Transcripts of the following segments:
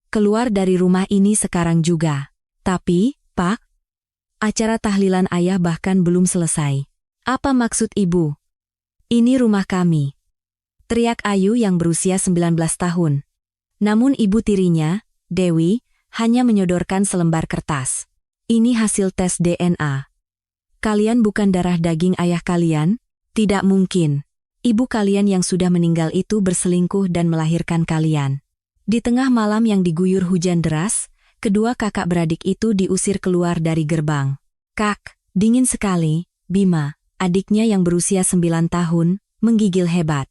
keluar dari rumah ini sekarang juga. Tapi, Pak, acara tahlilan ayah bahkan belum selesai. Apa maksud ibu? Ini rumah kami. Teriak Ayu yang berusia 19 tahun. Namun ibu tirinya, Dewi, hanya menyodorkan selembar kertas. Ini hasil tes DNA. Kalian bukan darah daging ayah kalian? Tidak mungkin. Ibu kalian yang sudah meninggal itu berselingkuh dan melahirkan kalian. Di tengah malam yang diguyur hujan deras, kedua kakak beradik itu diusir keluar dari gerbang. Kak, dingin sekali, Bima, adiknya yang berusia 9 tahun, menggigil hebat.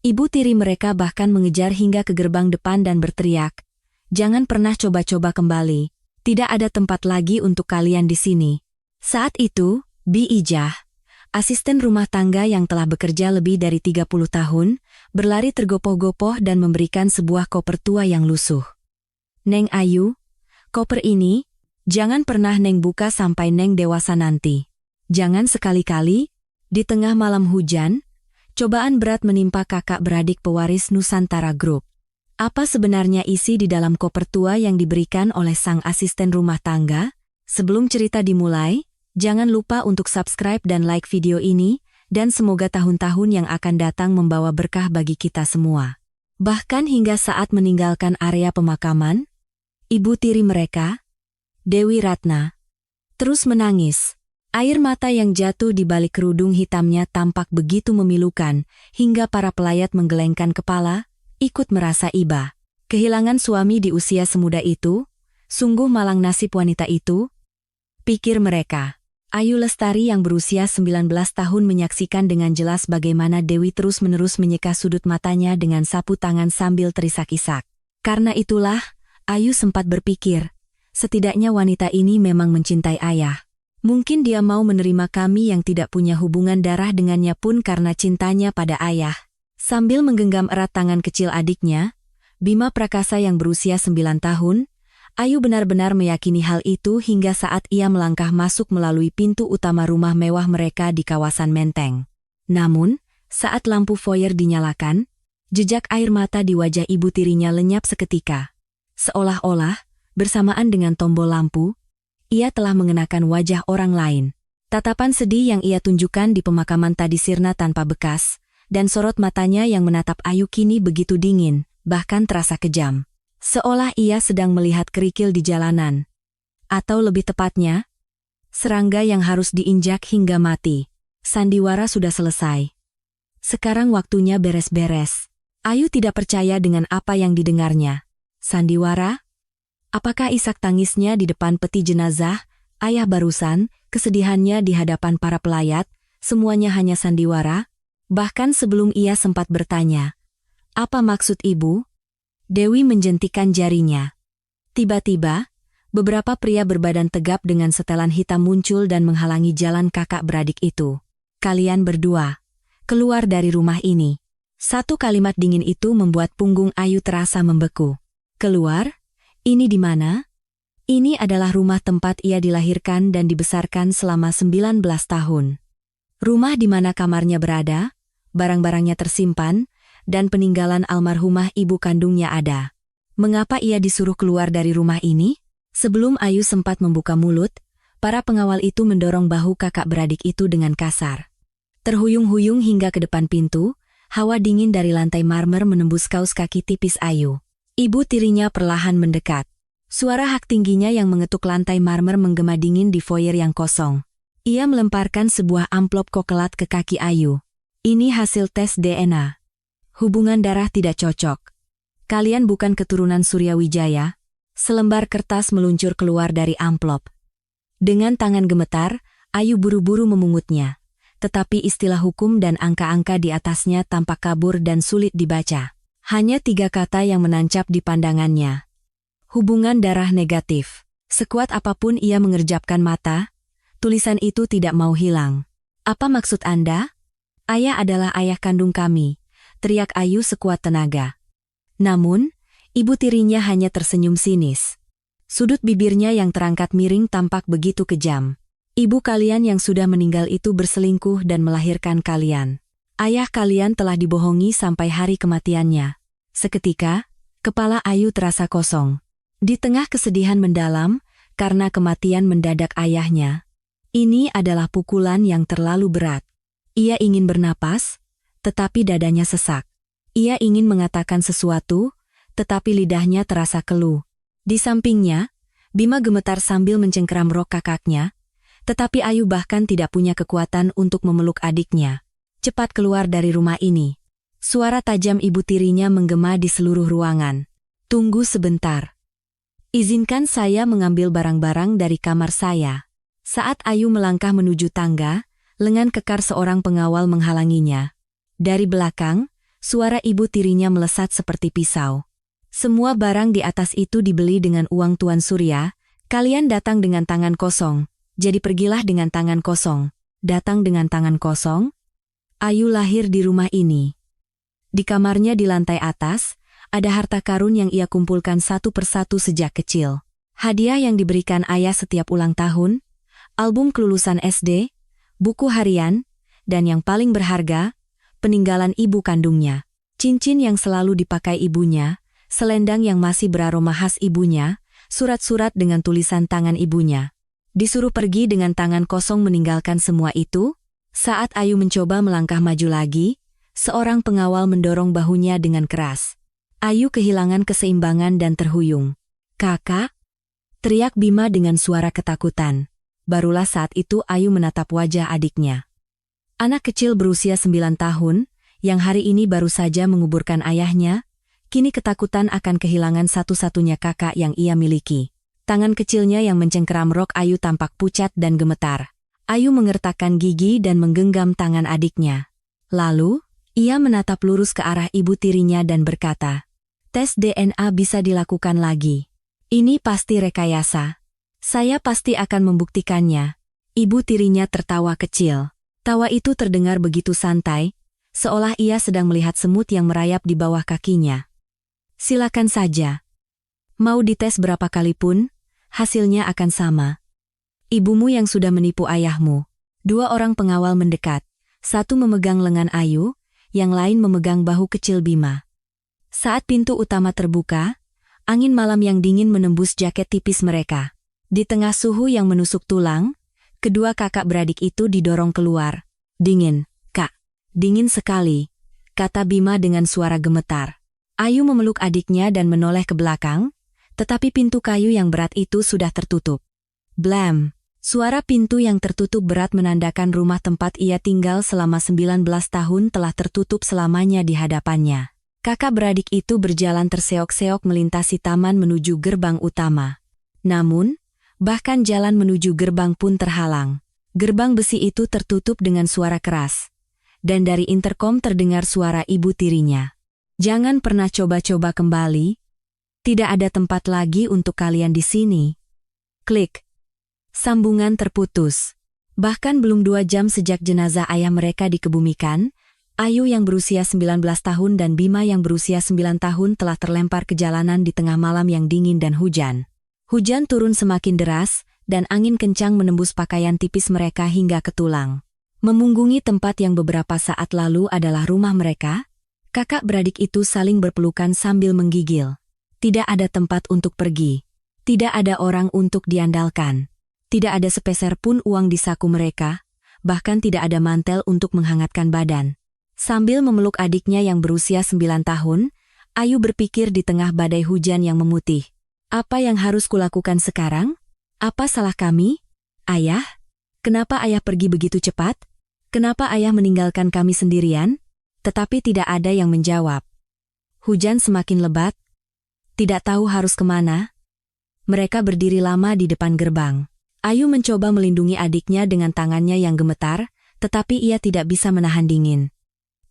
Ibu tiri mereka bahkan mengejar hingga ke gerbang depan dan berteriak, "Jangan pernah coba-coba kembali, tidak ada tempat lagi untuk kalian di sini." Saat itu, Bi Ijah, asisten rumah tangga yang telah bekerja lebih dari 30 tahun, berlari tergopoh-gopoh dan memberikan sebuah koper tua yang lusuh. "Neng Ayu, koper ini, jangan pernah Neng buka sampai Neng dewasa nanti. Jangan sekali-kali." Di tengah malam hujan, cobaan berat menimpa kakak beradik pewaris Nusantara Group. Apa sebenarnya isi di dalam koper tua yang diberikan oleh sang asisten rumah tangga? Sebelum cerita dimulai, jangan lupa untuk subscribe dan like video ini, dan semoga tahun-tahun yang akan datang membawa berkah bagi kita semua. Bahkan hingga saat meninggalkan area pemakaman, ibu tiri mereka, Dewi Ratna, terus menangis. Air mata yang jatuh di balik kerudung hitamnya tampak begitu memilukan, hingga para pelayat menggelengkan kepala, ikut merasa iba. Kehilangan suami di usia semuda itu, sungguh malang nasib wanita itu, pikir mereka. Ayu Lestari yang berusia 19 tahun menyaksikan dengan jelas bagaimana Dewi terus-menerus menyeka sudut matanya dengan sapu tangan sambil terisak-isak. Karena itulah, Ayu sempat berpikir, setidaknya wanita ini memang mencintai ayah. Mungkin dia mau menerima kami yang tidak punya hubungan darah dengannya pun karena cintanya pada ayah. Sambil menggenggam erat tangan kecil adiknya, Bima Prakasa yang berusia 9 tahun, Ayu benar-benar meyakini hal itu hingga saat ia melangkah masuk melalui pintu utama rumah mewah mereka di kawasan Menteng. Namun, saat lampu foyer dinyalakan, jejak air mata di wajah ibu tirinya lenyap seketika. Seolah-olah, bersamaan dengan tombol lampu, ia telah mengenakan wajah orang lain. Tatapan sedih yang ia tunjukkan di pemakaman tadi sirna tanpa bekas, dan sorot matanya yang menatap Ayu kini begitu dingin, bahkan terasa kejam. Seolah ia sedang melihat kerikil di jalanan. Atau lebih tepatnya, serangga yang harus diinjak hingga mati. Sandiwara sudah selesai. Sekarang waktunya beres-beres. Ayu tidak percaya dengan apa yang didengarnya. Sandiwara? Apakah isak tangisnya di depan peti jenazah, ayah barusan, kesedihannya di hadapan para pelayat, semuanya hanya sandiwara? Bahkan sebelum ia sempat bertanya, "Apa maksud ibu?" Dewi menjentikan jarinya. Tiba-tiba, beberapa pria berbadan tegap dengan setelan hitam muncul dan menghalangi jalan kakak beradik itu. "Kalian berdua, keluar dari rumah ini." Satu kalimat dingin itu membuat punggung Ayu terasa membeku. "Keluar? Ini di mana?" Ini adalah rumah tempat ia dilahirkan dan dibesarkan selama 19 tahun. Rumah di mana kamarnya berada, barang-barangnya tersimpan, dan peninggalan almarhumah ibu kandungnya ada. Mengapa ia disuruh keluar dari rumah ini? Sebelum Ayu sempat membuka mulut, para pengawal itu mendorong bahu kakak beradik itu dengan kasar. Terhuyung-huyung hingga ke depan pintu, hawa dingin dari lantai marmer menembus kaus kaki tipis Ayu. Ibu tirinya perlahan mendekat. Suara hak tingginya yang mengetuk lantai marmer menggema dingin di foyer yang kosong. Ia melemparkan sebuah amplop kokelat ke kaki Ayu. "Ini hasil tes DNA. Hubungan darah tidak cocok. Kalian bukan keturunan Surya Wijaya." Selembar kertas meluncur keluar dari amplop. Dengan tangan gemetar, Ayu buru-buru memungutnya. Tetapi istilah hukum dan angka-angka di atasnya tampak kabur dan sulit dibaca. Hanya 3 kata yang menancap di pandangannya. Hubungan darah negatif. Sekuat apapun ia mengerjapkan mata, tulisan itu tidak mau hilang. "Apa maksud Anda?" "Ayah adalah ayah kandung kami," teriak Ayu sekuat tenaga. Namun, ibu tirinya hanya tersenyum sinis. Sudut bibirnya yang terangkat miring tampak begitu kejam. "Ibu kalian yang sudah meninggal itu berselingkuh dan melahirkan kalian. Ayah kalian telah dibohongi sampai hari kematiannya." Seketika, kepala Ayu terasa kosong. Di tengah kesedihan mendalam karena kematian mendadak ayahnya, ini adalah pukulan yang terlalu berat. Ia ingin bernapas, tetapi dadanya sesak. Ia ingin mengatakan sesuatu, tetapi lidahnya terasa keluh. Di sampingnya, Bima gemetar sambil mencengkeram rok kakaknya, tetapi Ayu bahkan tidak punya kekuatan untuk memeluk adiknya. Cepat keluar dari rumah ini. Suara tajam ibu tirinya menggema di seluruh ruangan. Tunggu sebentar. Izinkan saya mengambil barang-barang dari kamar saya. Saat Ayu melangkah menuju tangga, lengan kekar seorang pengawal menghalanginya. Dari belakang, suara ibu tirinya melesat seperti pisau. Semua barang di atas itu dibeli dengan uang Tuan Surya. Kalian datang dengan tangan kosong, jadi pergilah dengan tangan kosong. Datang dengan tangan kosong? Ayu lahir di rumah ini. Di kamarnya di lantai atas, ada harta karun yang ia kumpulkan satu persatu sejak kecil. Hadiah yang diberikan ayah setiap ulang tahun, album kelulusan SD, buku harian, dan yang paling berharga, peninggalan ibu kandungnya. Cincin yang selalu dipakai ibunya, selendang yang masih beraroma khas ibunya, surat-surat dengan tulisan tangan ibunya. Disuruh pergi dengan tangan kosong meninggalkan semua itu, saat Ayu mencoba melangkah maju lagi, seorang pengawal mendorong bahunya dengan keras. Ayu kehilangan keseimbangan dan terhuyung. "Kakak!" teriak Bima dengan suara ketakutan. Barulah saat itu Ayu menatap wajah adiknya. Anak kecil berusia 9 tahun, yang hari ini baru saja menguburkan ayahnya, kini ketakutan akan kehilangan satu-satunya kakak yang ia miliki. Tangan kecilnya yang mencengkeram rok Ayu tampak pucat dan gemetar. Ayu mengertakkan gigi dan menggenggam tangan adiknya. Lalu, ia menatap lurus ke arah ibu tirinya dan berkata, "Tes DNA bisa dilakukan lagi. Ini pasti rekayasa. Saya pasti akan membuktikannya." Ibu tirinya tertawa kecil. Tawa itu terdengar begitu santai, seolah ia sedang melihat semut yang merayap di bawah kakinya. "Silakan saja. Mau dites berapa kali pun, hasilnya akan sama. Ibumu yang sudah menipu ayahmu." Dua orang pengawal mendekat, satu memegang lengan Ayu, yang lain memegang bahu kecil Bima. Saat pintu utama terbuka, angin malam yang dingin menembus jaket tipis mereka. Di tengah suhu yang menusuk tulang, kedua kakak beradik itu didorong keluar. "Dingin, Kak. Dingin sekali," kata Bima dengan suara gemetar. Ayu memeluk adiknya dan menoleh ke belakang, tetapi pintu kayu yang berat itu sudah tertutup. Blam! Suara pintu yang tertutup berat menandakan rumah tempat ia tinggal selama 19 tahun telah tertutup selamanya di hadapannya. Kakak beradik itu berjalan terseok-seok melintasi taman menuju gerbang utama. Namun, bahkan jalan menuju gerbang pun terhalang. Gerbang besi itu tertutup dengan suara keras. Dan dari interkom terdengar suara ibu tirinya. "Jangan pernah coba-coba kembali. Tidak ada tempat lagi untuk kalian di sini." Klik. Sambungan terputus. Bahkan belum 2 jam sejak jenazah ayah mereka dikebumikan, Ayu yang berusia 19 tahun dan Bima yang berusia 9 tahun telah terlempar ke jalanan di tengah malam yang dingin dan hujan. Hujan turun semakin deras, dan angin kencang menembus pakaian tipis mereka hingga ke tulang. Memunggungi tempat yang beberapa saat lalu adalah rumah mereka, kakak beradik itu saling berpelukan sambil menggigil. Tidak ada tempat untuk pergi. Tidak ada orang untuk diandalkan. Tidak ada sepeser pun uang di saku mereka, bahkan tidak ada mantel untuk menghangatkan badan. Sambil memeluk adiknya yang berusia 9 tahun, Ayu berpikir di tengah badai hujan yang memutih. "Apa yang harus kulakukan sekarang? Apa salah kami? Ayah? Kenapa ayah pergi begitu cepat? Kenapa ayah meninggalkan kami sendirian?" Tetapi tidak ada yang menjawab. Hujan semakin lebat. Tidak tahu harus kemana. Mereka berdiri lama di depan gerbang. Ayu mencoba melindungi adiknya dengan tangannya yang gemetar, tetapi ia tidak bisa menahan dingin.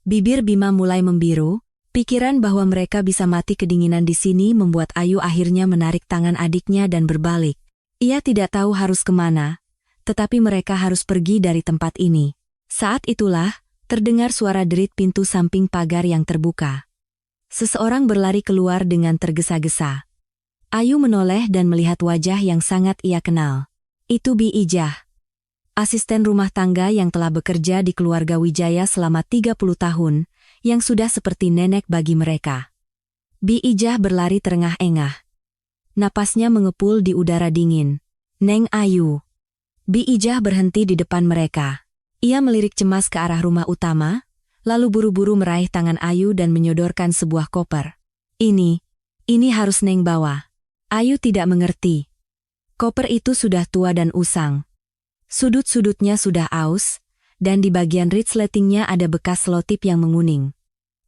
Bibir Bima mulai membiru, pikiran bahwa mereka bisa mati kedinginan di sini membuat Ayu akhirnya menarik tangan adiknya dan berbalik. Ia tidak tahu harus kemana, tetapi mereka harus pergi dari tempat ini. Saat itulah, terdengar suara derit pintu samping pagar yang terbuka. Seseorang berlari keluar dengan tergesa-gesa. Ayu menoleh dan melihat wajah yang sangat ia kenal. Itu Bi Ijah, asisten rumah tangga yang telah bekerja di keluarga Wijaya selama 30 tahun, yang sudah seperti nenek bagi mereka. Bi Ijah berlari terengah-engah. Napasnya mengepul di udara dingin. Neng Ayu. Bi Ijah berhenti di depan mereka. Ia melirik cemas ke arah rumah utama, lalu buru-buru meraih tangan Ayu dan menyodorkan sebuah koper. Ini harus Neng bawa. Ayu tidak mengerti. Koper itu sudah tua dan usang. Sudut-sudutnya sudah aus, dan di bagian resletingnya ada bekas selotip yang menguning.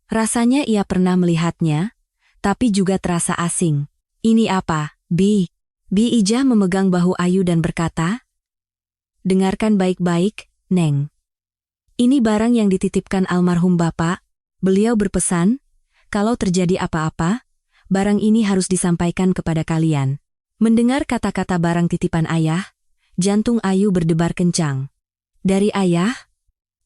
Rasanya ia pernah melihatnya, tapi juga terasa asing. Ini apa, Bi? Bi Ijah memegang bahu Ayu dan berkata, "Dengarkan baik-baik, Neng. Ini barang yang dititipkan almarhum Bapak. Beliau berpesan, kalau terjadi apa-apa, barang ini harus disampaikan kepada kalian." Mendengar kata-kata barang titipan ayah, jantung Ayu berdebar kencang. "Dari ayah?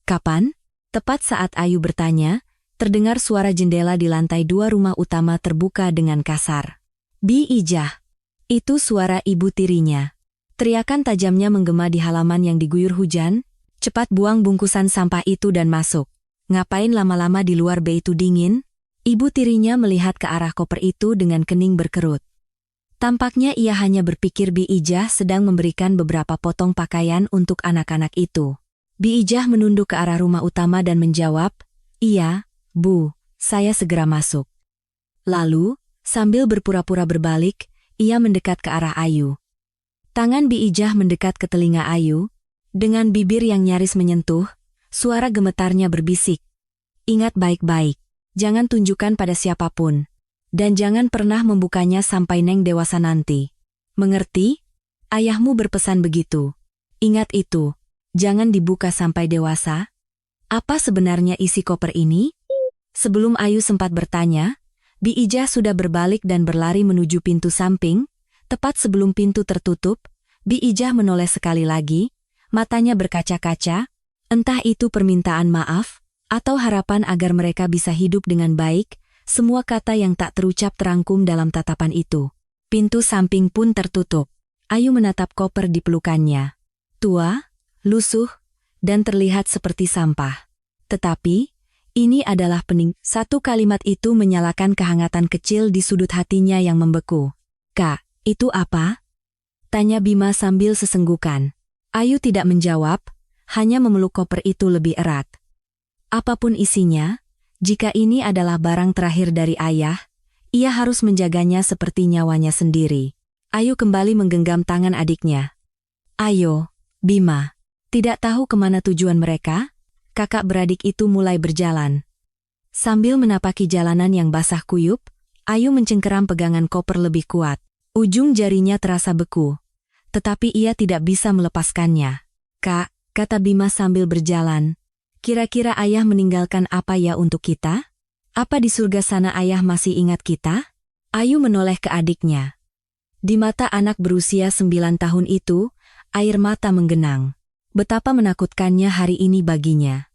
Kapan?" Tepat saat Ayu bertanya, terdengar suara jendela di lantai 2 rumah utama terbuka dengan kasar. "Bi Ijah." Itu suara ibu tirinya. Teriakan tajamnya menggema di halaman yang diguyur hujan. "Cepat buang bungkusan sampah itu dan masuk. Ngapain lama-lama di luar, Be itu dingin?" Ibu tirinya melihat ke arah koper itu dengan kening berkerut. Tampaknya ia hanya berpikir Bi Ijah sedang memberikan beberapa potong pakaian untuk anak-anak itu. Bi Ijah menunduk ke arah rumah utama dan menjawab, "Iya, Bu, saya segera masuk." Lalu, sambil berpura-pura berbalik, ia mendekat ke arah Ayu. Tangan Bi Ijah mendekat ke telinga Ayu. Dengan bibir yang nyaris menyentuh, suara gemetarnya berbisik, "Ingat baik-baik, jangan tunjukkan pada siapapun. Dan jangan pernah membukanya sampai Neng dewasa nanti. Mengerti? Ayahmu berpesan begitu. Ingat itu, jangan dibuka sampai dewasa." Apa sebenarnya isi koper ini? Sebelum Ayu sempat bertanya, Bi Ijah sudah berbalik dan berlari menuju pintu samping. Tepat sebelum pintu tertutup, Bi Ijah menoleh sekali lagi, matanya berkaca-kaca, entah itu permintaan maaf, atau harapan agar mereka bisa hidup dengan baik. Semua kata yang tak terucap terangkum dalam tatapan itu. Pintu samping pun tertutup. Ayu menatap koper di pelukannya. Tua, lusuh, dan terlihat seperti sampah. Tetapi, ini adalah pening. Satu kalimat itu menyalakan kehangatan kecil di sudut hatinya yang membeku. "Kak, itu apa?" tanya Bima sambil sesenggukan. Ayu tidak menjawab, hanya memeluk koper itu lebih erat. Apapun isinya, jika ini adalah barang terakhir dari ayah, ia harus menjaganya seperti nyawanya sendiri. Ayu kembali menggenggam tangan adiknya. "Ayo, Bima." Tidak tahu kemana tujuan mereka, kakak beradik itu mulai berjalan. Sambil menapaki jalanan yang basah kuyup, Ayu mencengkeram pegangan koper lebih kuat. Ujung jarinya terasa beku, tetapi ia tidak bisa melepaskannya. "Kak," kata Bima sambil berjalan, "kira-kira ayah meninggalkan apa ya untuk kita? Apa di surga sana ayah masih ingat kita?" Ayu menoleh ke adiknya. Di mata anak berusia 9 tahun itu, air mata menggenang. Betapa menakutkannya hari ini baginya.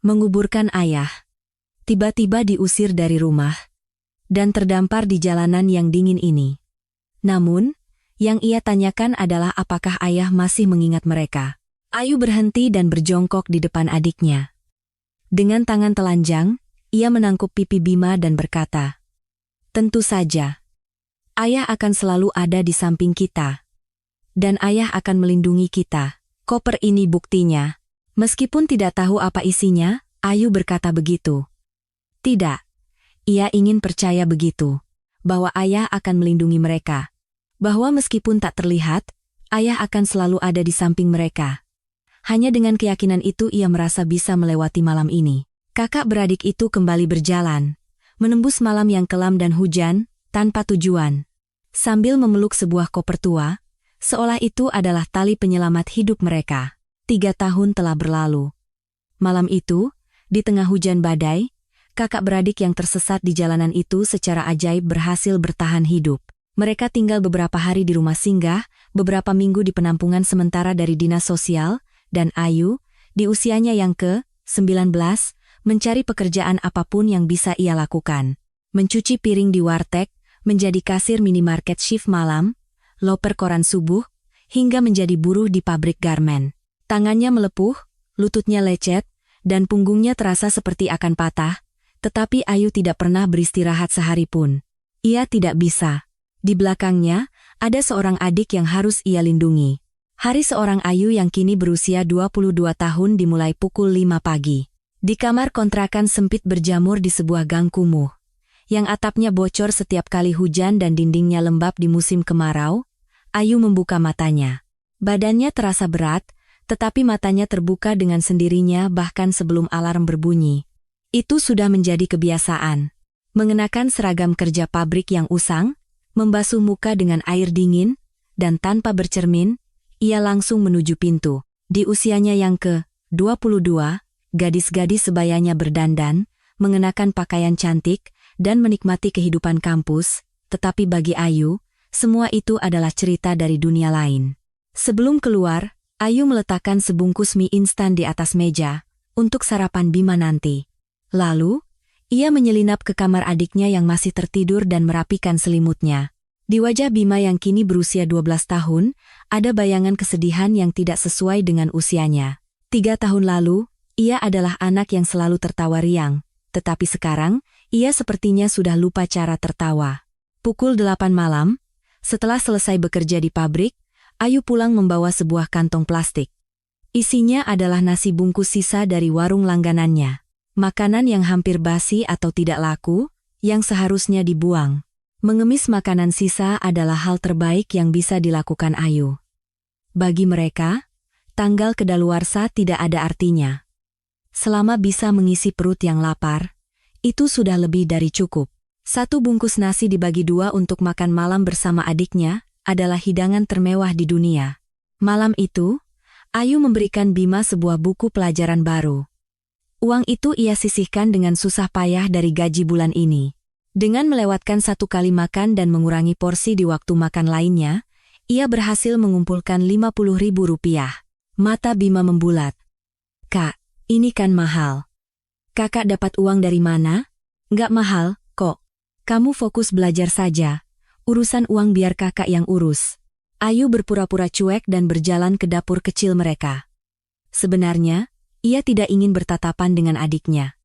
Menguburkan ayah. Tiba-tiba diusir dari rumah. Dan terdampar di jalanan yang dingin ini. Namun, yang ia tanyakan adalah apakah ayah masih mengingat mereka. Ayu berhenti dan berjongkok di depan adiknya. Dengan tangan telanjang, ia menangkup pipi Bima dan berkata, "Tentu saja. Ayah akan selalu ada di samping kita. Dan ayah akan melindungi kita. Koper ini buktinya." Meskipun tidak tahu apa isinya, Ayu berkata begitu. Tidak. Ia ingin percaya begitu. Bahwa ayah akan melindungi mereka. Bahwa meskipun tak terlihat, ayah akan selalu ada di samping mereka. Hanya dengan keyakinan itu ia merasa bisa melewati malam ini. Kakak beradik itu kembali berjalan, menembus malam yang kelam dan hujan, tanpa tujuan. Sambil memeluk sebuah koper tua, seolah itu adalah tali penyelamat hidup mereka. 3 tahun telah berlalu. Malam itu, di tengah hujan badai, kakak beradik yang tersesat di jalanan itu secara ajaib berhasil bertahan hidup. Mereka tinggal beberapa hari di rumah singgah, beberapa minggu di penampungan sementara dari dinas sosial, dan Ayu, di usianya yang ke-19, mencari pekerjaan apapun yang bisa ia lakukan. Mencuci piring di warteg, menjadi kasir minimarket shift malam, loper koran subuh, hingga menjadi buruh di pabrik garmen. Tangannya melepuh, lututnya lecet, dan punggungnya terasa seperti akan patah, tetapi Ayu tidak pernah beristirahat sehari pun. Ia tidak bisa. Di belakangnya, ada seorang adik yang harus ia lindungi. Hari seorang Ayu yang kini berusia 22 tahun dimulai pukul 5 pagi. Di kamar kontrakan sempit berjamur di sebuah gang kumuh, yang atapnya bocor setiap kali hujan dan dindingnya lembab di musim kemarau, Ayu membuka matanya. Badannya terasa berat, tetapi matanya terbuka dengan sendirinya bahkan sebelum alarm berbunyi. Itu sudah menjadi kebiasaan. Mengenakan seragam kerja pabrik yang usang, membasuh muka dengan air dingin, dan tanpa bercermin, ia langsung menuju pintu. Di usianya yang ke-22, gadis-gadis sebayanya berdandan, mengenakan pakaian cantik, dan menikmati kehidupan kampus, tetapi bagi Ayu, semua itu adalah cerita dari dunia lain. Sebelum keluar, Ayu meletakkan sebungkus mie instan di atas meja, untuk sarapan Bima nanti. Lalu, ia menyelinap ke kamar adiknya yang masih tertidur dan merapikan selimutnya. Di wajah Bima yang kini berusia 12 tahun, ada bayangan kesedihan yang tidak sesuai dengan usianya. 3 tahun lalu, ia adalah anak yang selalu tertawa riang, tetapi sekarang, ia sepertinya sudah lupa cara tertawa. Pukul 8 malam, setelah selesai bekerja di pabrik, Ayu pulang membawa sebuah kantong plastik. Isinya adalah nasi bungkus sisa dari warung langganannya. Makanan yang hampir basi atau tidak laku, yang seharusnya dibuang. Mengemis makanan sisa adalah hal terbaik yang bisa dilakukan Ayu. Bagi mereka, tanggal kedaluarsa tidak ada artinya. Selama bisa mengisi perut yang lapar, itu sudah lebih dari cukup. 1 bungkus nasi dibagi 2 untuk makan malam bersama adiknya, adalah hidangan termewah di dunia. Malam itu, Ayu memberikan Bima sebuah buku pelajaran baru. Uang itu ia sisihkan dengan susah payah dari gaji bulan ini. Dengan melewatkan 1 kali makan dan mengurangi porsi di waktu makan lainnya, ia berhasil mengumpulkan Rp50.000. Mata Bima membulat. "Kak, ini kan mahal. Kakak dapat uang dari mana?" "Nggak mahal, kok. Kamu fokus belajar saja. Urusan uang biar kakak yang urus." Ayu berpura-pura cuek dan berjalan ke dapur kecil mereka. Sebenarnya, ia tidak ingin bertatapan dengan adiknya.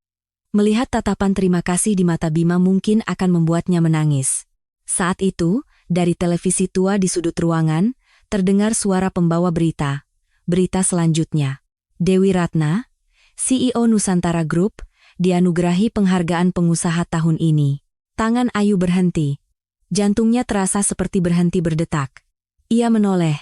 Melihat tatapan terima kasih di mata Bima mungkin akan membuatnya menangis. Saat itu, dari televisi tua di sudut ruangan, terdengar suara pembawa berita. Berita selanjutnya. Dewi Ratna, CEO Nusantara Group, dianugerahi penghargaan pengusaha tahun ini. Tangan Ayu berhenti. Jantungnya terasa seperti berhenti berdetak. Ia menoleh.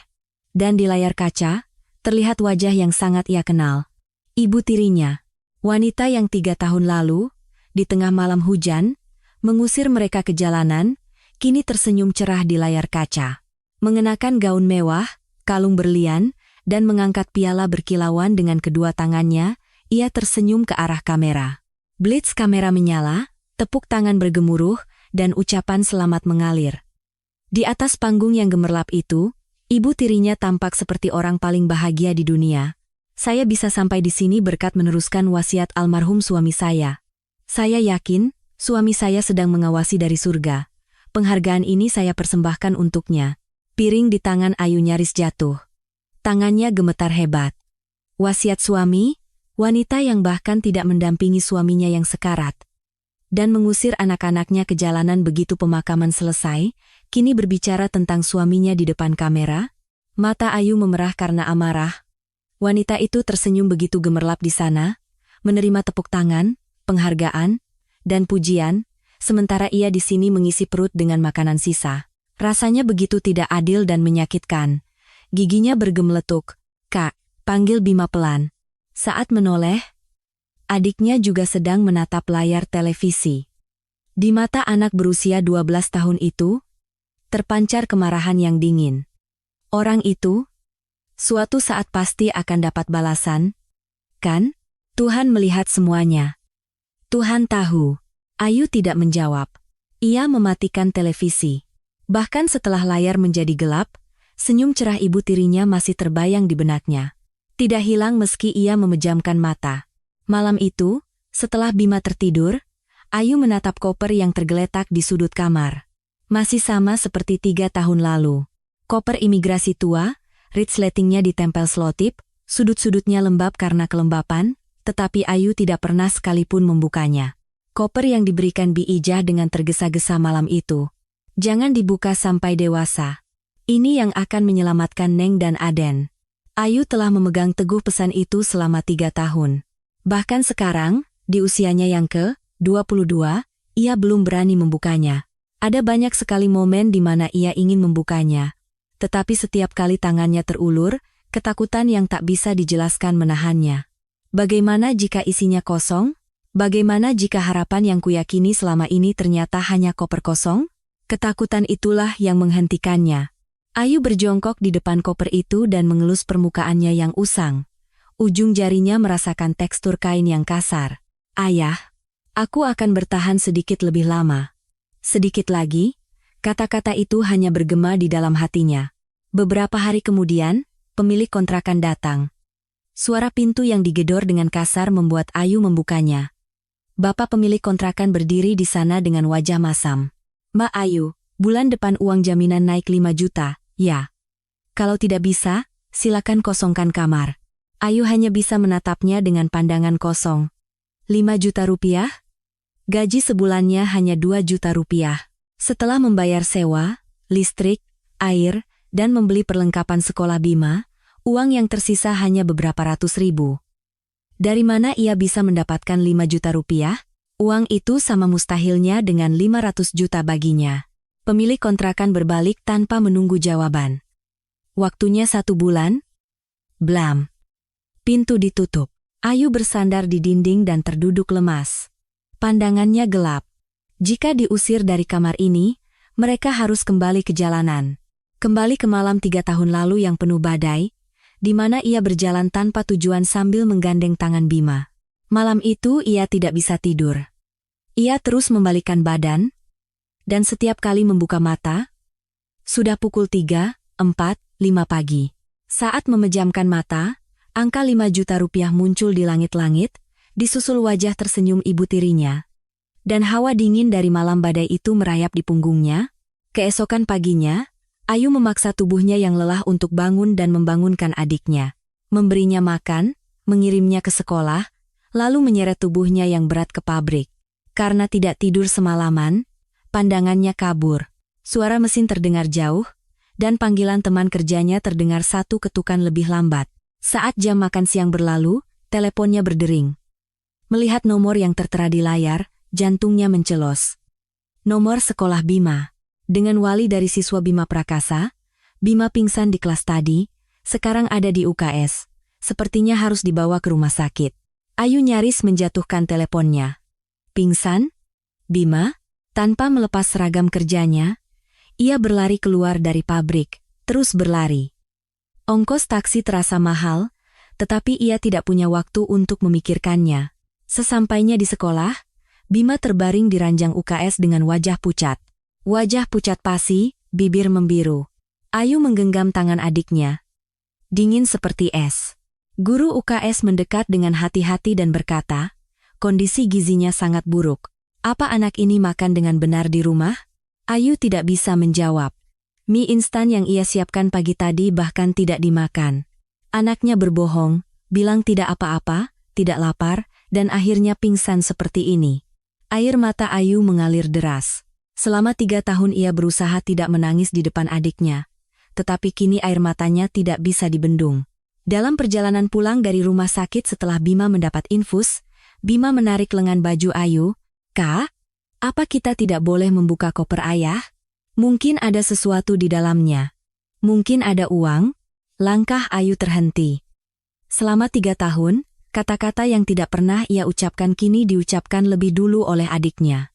Dan di layar kaca, terlihat wajah yang sangat ia kenal. Ibu tirinya. Wanita yang 3 tahun lalu, di tengah malam hujan, mengusir mereka ke jalanan, kini tersenyum cerah di layar kaca. Mengenakan gaun mewah, kalung berlian, dan mengangkat piala berkilauan dengan kedua tangannya, ia tersenyum ke arah kamera. Blitz kamera menyala, tepuk tangan bergemuruh, dan ucapan selamat mengalir. Di atas panggung yang gemerlap itu, ibu tirinya tampak seperti orang paling bahagia di dunia. "Saya bisa sampai di sini berkat meneruskan wasiat almarhum suami saya. Saya yakin, suami saya sedang mengawasi dari surga. Penghargaan ini saya persembahkan untuknya." Piring di tangan Ayu nyaris jatuh. Tangannya gemetar hebat. Wasiat suami, wanita yang bahkan tidak mendampingi suaminya yang sekarat dan mengusir anak-anaknya ke jalanan begitu pemakaman selesai, kini berbicara tentang suaminya di depan kamera. Mata Ayu memerah karena amarah. Wanita itu tersenyum begitu gemerlap di sana, menerima tepuk tangan, penghargaan, dan pujian, sementara ia di sini mengisi perut dengan makanan sisa. Rasanya begitu tidak adil dan menyakitkan. Giginya bergemeletuk. "Kak," panggil Bima pelan. Saat menoleh, adiknya juga sedang menatap layar televisi. Di mata anak berusia 12 tahun itu, terpancar kemarahan yang dingin. Orang itu, suatu saat pasti akan dapat balasan, kan? Tuhan melihat semuanya. Tuhan tahu. Ayu tidak menjawab. Ia mematikan televisi. Bahkan setelah layar menjadi gelap, senyum cerah ibu tirinya masih terbayang di benaknya. Tidak hilang meski ia memejamkan mata. Malam itu, setelah Bima tertidur, Ayu menatap koper yang tergeletak di sudut kamar. Masih sama seperti 3 tahun lalu. Koper imigrasi tua, resletingnya ditempel selotip, sudut-sudutnya lembab karena kelembapan, tetapi Ayu tidak pernah sekalipun membukanya. Koper yang diberikan Bi Ijah dengan tergesa-gesa malam itu. Jangan dibuka sampai dewasa. Ini yang akan menyelamatkan Neng dan Aden. Ayu telah memegang teguh pesan itu selama 3 tahun. Bahkan sekarang, di usianya yang ke-22, ia belum berani membukanya. Ada banyak sekali momen di mana ia ingin membukanya. Tetapi setiap kali tangannya terulur, ketakutan yang tak bisa dijelaskan menahannya. Bagaimana jika isinya kosong? Bagaimana jika harapan yang kuyakini selama ini ternyata hanya koper kosong? Ketakutan itulah yang menghentikannya. Ayu berjongkok di depan koper itu dan mengelus permukaannya yang usang. Ujung jarinya merasakan tekstur kain yang kasar. Ayah, aku akan bertahan sedikit lebih lama. Sedikit lagi, kata-kata itu hanya bergema di dalam hatinya. Beberapa hari kemudian, pemilik kontrakan datang. Suara pintu yang digedor dengan kasar membuat Ayu membukanya. Bapak pemilik kontrakan berdiri di sana dengan wajah masam. Mbak Ayu, bulan depan uang jaminan naik 5 juta, ya. Kalau tidak bisa, silakan kosongkan kamar. Ayu hanya bisa menatapnya dengan pandangan kosong. 5 juta rupiah? Gaji sebulannya hanya 2 juta rupiah. Setelah membayar sewa, listrik, air, dan membeli perlengkapan sekolah Bima, uang yang tersisa hanya beberapa ratus ribu. Dari mana ia bisa mendapatkan 5 juta rupiah? Uang itu sama mustahilnya dengan 500 juta baginya. Pemilik kontrakan berbalik tanpa menunggu jawaban. Waktunya 1 bulan? Blam. Pintu ditutup. Ayu bersandar di dinding dan terduduk lemas. Pandangannya gelap. Jika diusir dari kamar ini, mereka harus kembali ke jalanan. Kembali ke malam 3 tahun lalu yang penuh badai, di mana ia berjalan tanpa tujuan sambil menggandeng tangan Bima. Malam itu ia tidak bisa tidur. Ia terus membalikkan badan, dan setiap kali membuka mata, sudah pukul 3, 4, 5 pagi. Saat memejamkan mata, angka 5 juta rupiah muncul di langit-langit, disusul wajah tersenyum ibu tirinya. Dan hawa dingin dari malam badai itu merayap di punggungnya. Keesokan paginya, Ayu memaksa tubuhnya yang lelah untuk bangun dan membangunkan adiknya. Memberinya makan, mengirimnya ke sekolah, lalu menyeret tubuhnya yang berat ke pabrik. Karena tidak tidur semalaman, pandangannya kabur. Suara mesin terdengar jauh, dan panggilan teman kerjanya terdengar 1 ketukan lebih lambat. Saat jam makan siang berlalu, teleponnya berdering. Melihat nomor yang tertera di layar, jantungnya mencelos. Nomor sekolah Bima. Dengan wali dari siswa Bima Prakasa, Bima pingsan di kelas tadi, sekarang ada di UKS. Sepertinya harus dibawa ke rumah sakit. Ayu nyaris menjatuhkan teleponnya. Pingsan? Bima? Tanpa melepas seragam kerjanya, ia berlari keluar dari pabrik, terus berlari. Ongkos taksi terasa mahal, tetapi ia tidak punya waktu untuk memikirkannya. Sesampainya di sekolah, Bima terbaring di ranjang UKS dengan wajah pucat. Wajah pucat pasi, bibir membiru. Ayu menggenggam tangan adiknya. Dingin seperti es. Guru UKS mendekat dengan hati-hati dan berkata, kondisi gizinya sangat buruk. Apa anak ini makan dengan benar di rumah? Ayu tidak bisa menjawab. Mie instan yang ia siapkan pagi tadi bahkan tidak dimakan. Anaknya berbohong, bilang tidak apa-apa, tidak lapar, dan akhirnya pingsan seperti ini. Air mata Ayu mengalir deras. Selama 3 tahun ia berusaha tidak menangis di depan adiknya. Tetapi kini air matanya tidak bisa dibendung. Dalam perjalanan pulang dari rumah sakit setelah Bima mendapat infus, Bima menarik lengan baju Ayu. Kak, apa kita tidak boleh membuka koper ayah? Mungkin ada sesuatu di dalamnya. Mungkin ada uang? Langkah Ayu terhenti. Selama 3 tahun, kata-kata yang tidak pernah ia ucapkan kini diucapkan lebih dulu oleh adiknya.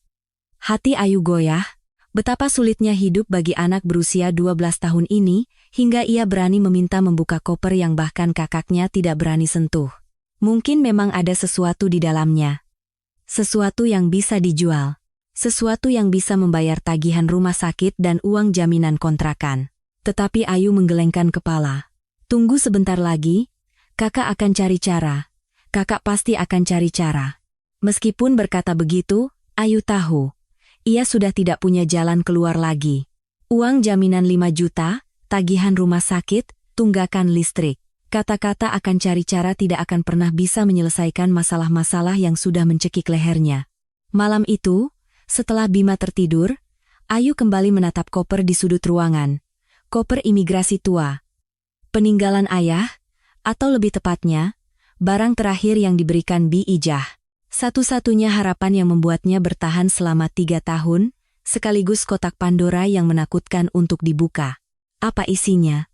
Hati Ayu goyah, betapa sulitnya hidup bagi anak berusia 12 tahun ini, hingga ia berani meminta membuka koper yang bahkan kakaknya tidak berani sentuh. Mungkin memang ada sesuatu di dalamnya. Sesuatu yang bisa dijual. Sesuatu yang bisa membayar tagihan rumah sakit dan uang jaminan kontrakan. Tetapi Ayu menggelengkan kepala. Tunggu sebentar lagi, kakak akan cari cara. Kakak pasti akan cari cara. Meskipun berkata begitu, Ayu tahu. Ia sudah tidak punya jalan keluar lagi. Uang jaminan 5 juta, tagihan rumah sakit, tunggakan listrik. Kata-kata akan cari cara tidak akan pernah bisa menyelesaikan masalah-masalah yang sudah mencekik lehernya. Malam itu, setelah Bima tertidur, Ayu kembali menatap koper di sudut ruangan. Koper imigrasi tua. Peninggalan ayah, atau lebih tepatnya, barang terakhir yang diberikan Bi Ijah. Satu-satunya harapan yang membuatnya bertahan selama 3 tahun, sekaligus kotak Pandora yang menakutkan untuk dibuka. Apa isinya?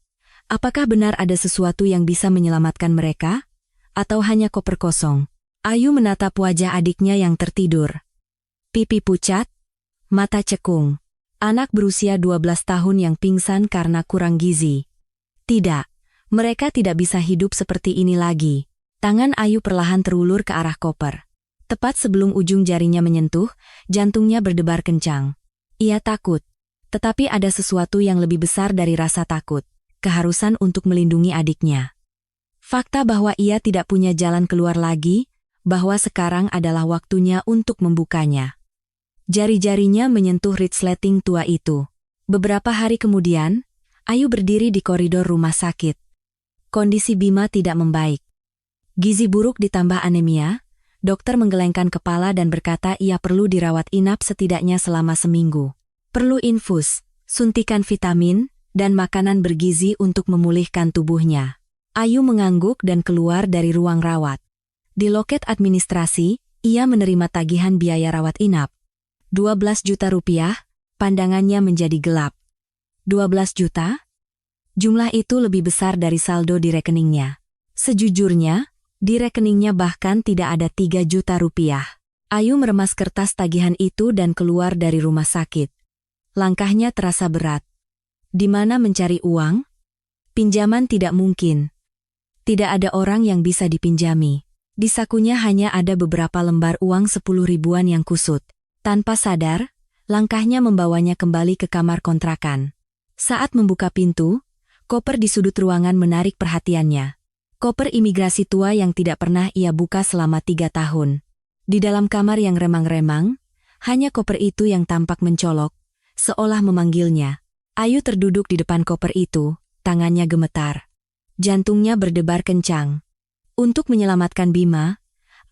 Apakah benar ada sesuatu yang bisa menyelamatkan mereka? Atau hanya koper kosong? Ayu menatap wajah adiknya yang tertidur. Pipi pucat, mata cekung. Anak berusia 12 tahun yang pingsan karena kurang gizi. Tidak, mereka tidak bisa hidup seperti ini lagi. Tangan Ayu perlahan terulur ke arah koper. Tepat sebelum ujung jarinya menyentuh, jantungnya berdebar kencang. Ia takut. Tetapi ada sesuatu yang lebih besar dari rasa takut. Keharusan untuk melindungi adiknya. Fakta bahwa ia tidak punya jalan keluar lagi, bahwa sekarang adalah waktunya untuk membukanya. Jari-jarinya menyentuh resleting tua itu. Beberapa hari kemudian, Ayu berdiri di koridor rumah sakit. Kondisi Bima tidak membaik. Gizi buruk ditambah anemia, dokter menggelengkan kepala dan berkata ia perlu dirawat inap setidaknya selama seminggu. Perlu infus, suntikan vitamin, dan makanan bergizi untuk memulihkan tubuhnya. Ayu mengangguk dan keluar dari ruang rawat. Di loket administrasi, ia menerima tagihan biaya rawat inap. 12 juta rupiah, pandangannya menjadi gelap. 12 juta? Jumlah itu lebih besar dari saldo di rekeningnya. Sejujurnya, di rekeningnya bahkan tidak ada 3 juta rupiah. Ayu meremas kertas tagihan itu dan keluar dari rumah sakit. Langkahnya terasa berat. Di mana mencari uang? Pinjaman tidak mungkin. Tidak ada orang yang bisa dipinjami. Di sakunya hanya ada beberapa lembar uang 10 ribuan yang kusut. Tanpa sadar, langkahnya membawanya kembali ke kamar kontrakan. Saat membuka pintu, koper di sudut ruangan menarik perhatiannya. Koper imigrasi tua yang tidak pernah ia buka selama 3 tahun. Di dalam kamar yang remang-remang, hanya koper itu yang tampak mencolok, seolah memanggilnya. Ayu terduduk di depan koper itu, tangannya gemetar. Jantungnya berdebar kencang. Untuk menyelamatkan Bima,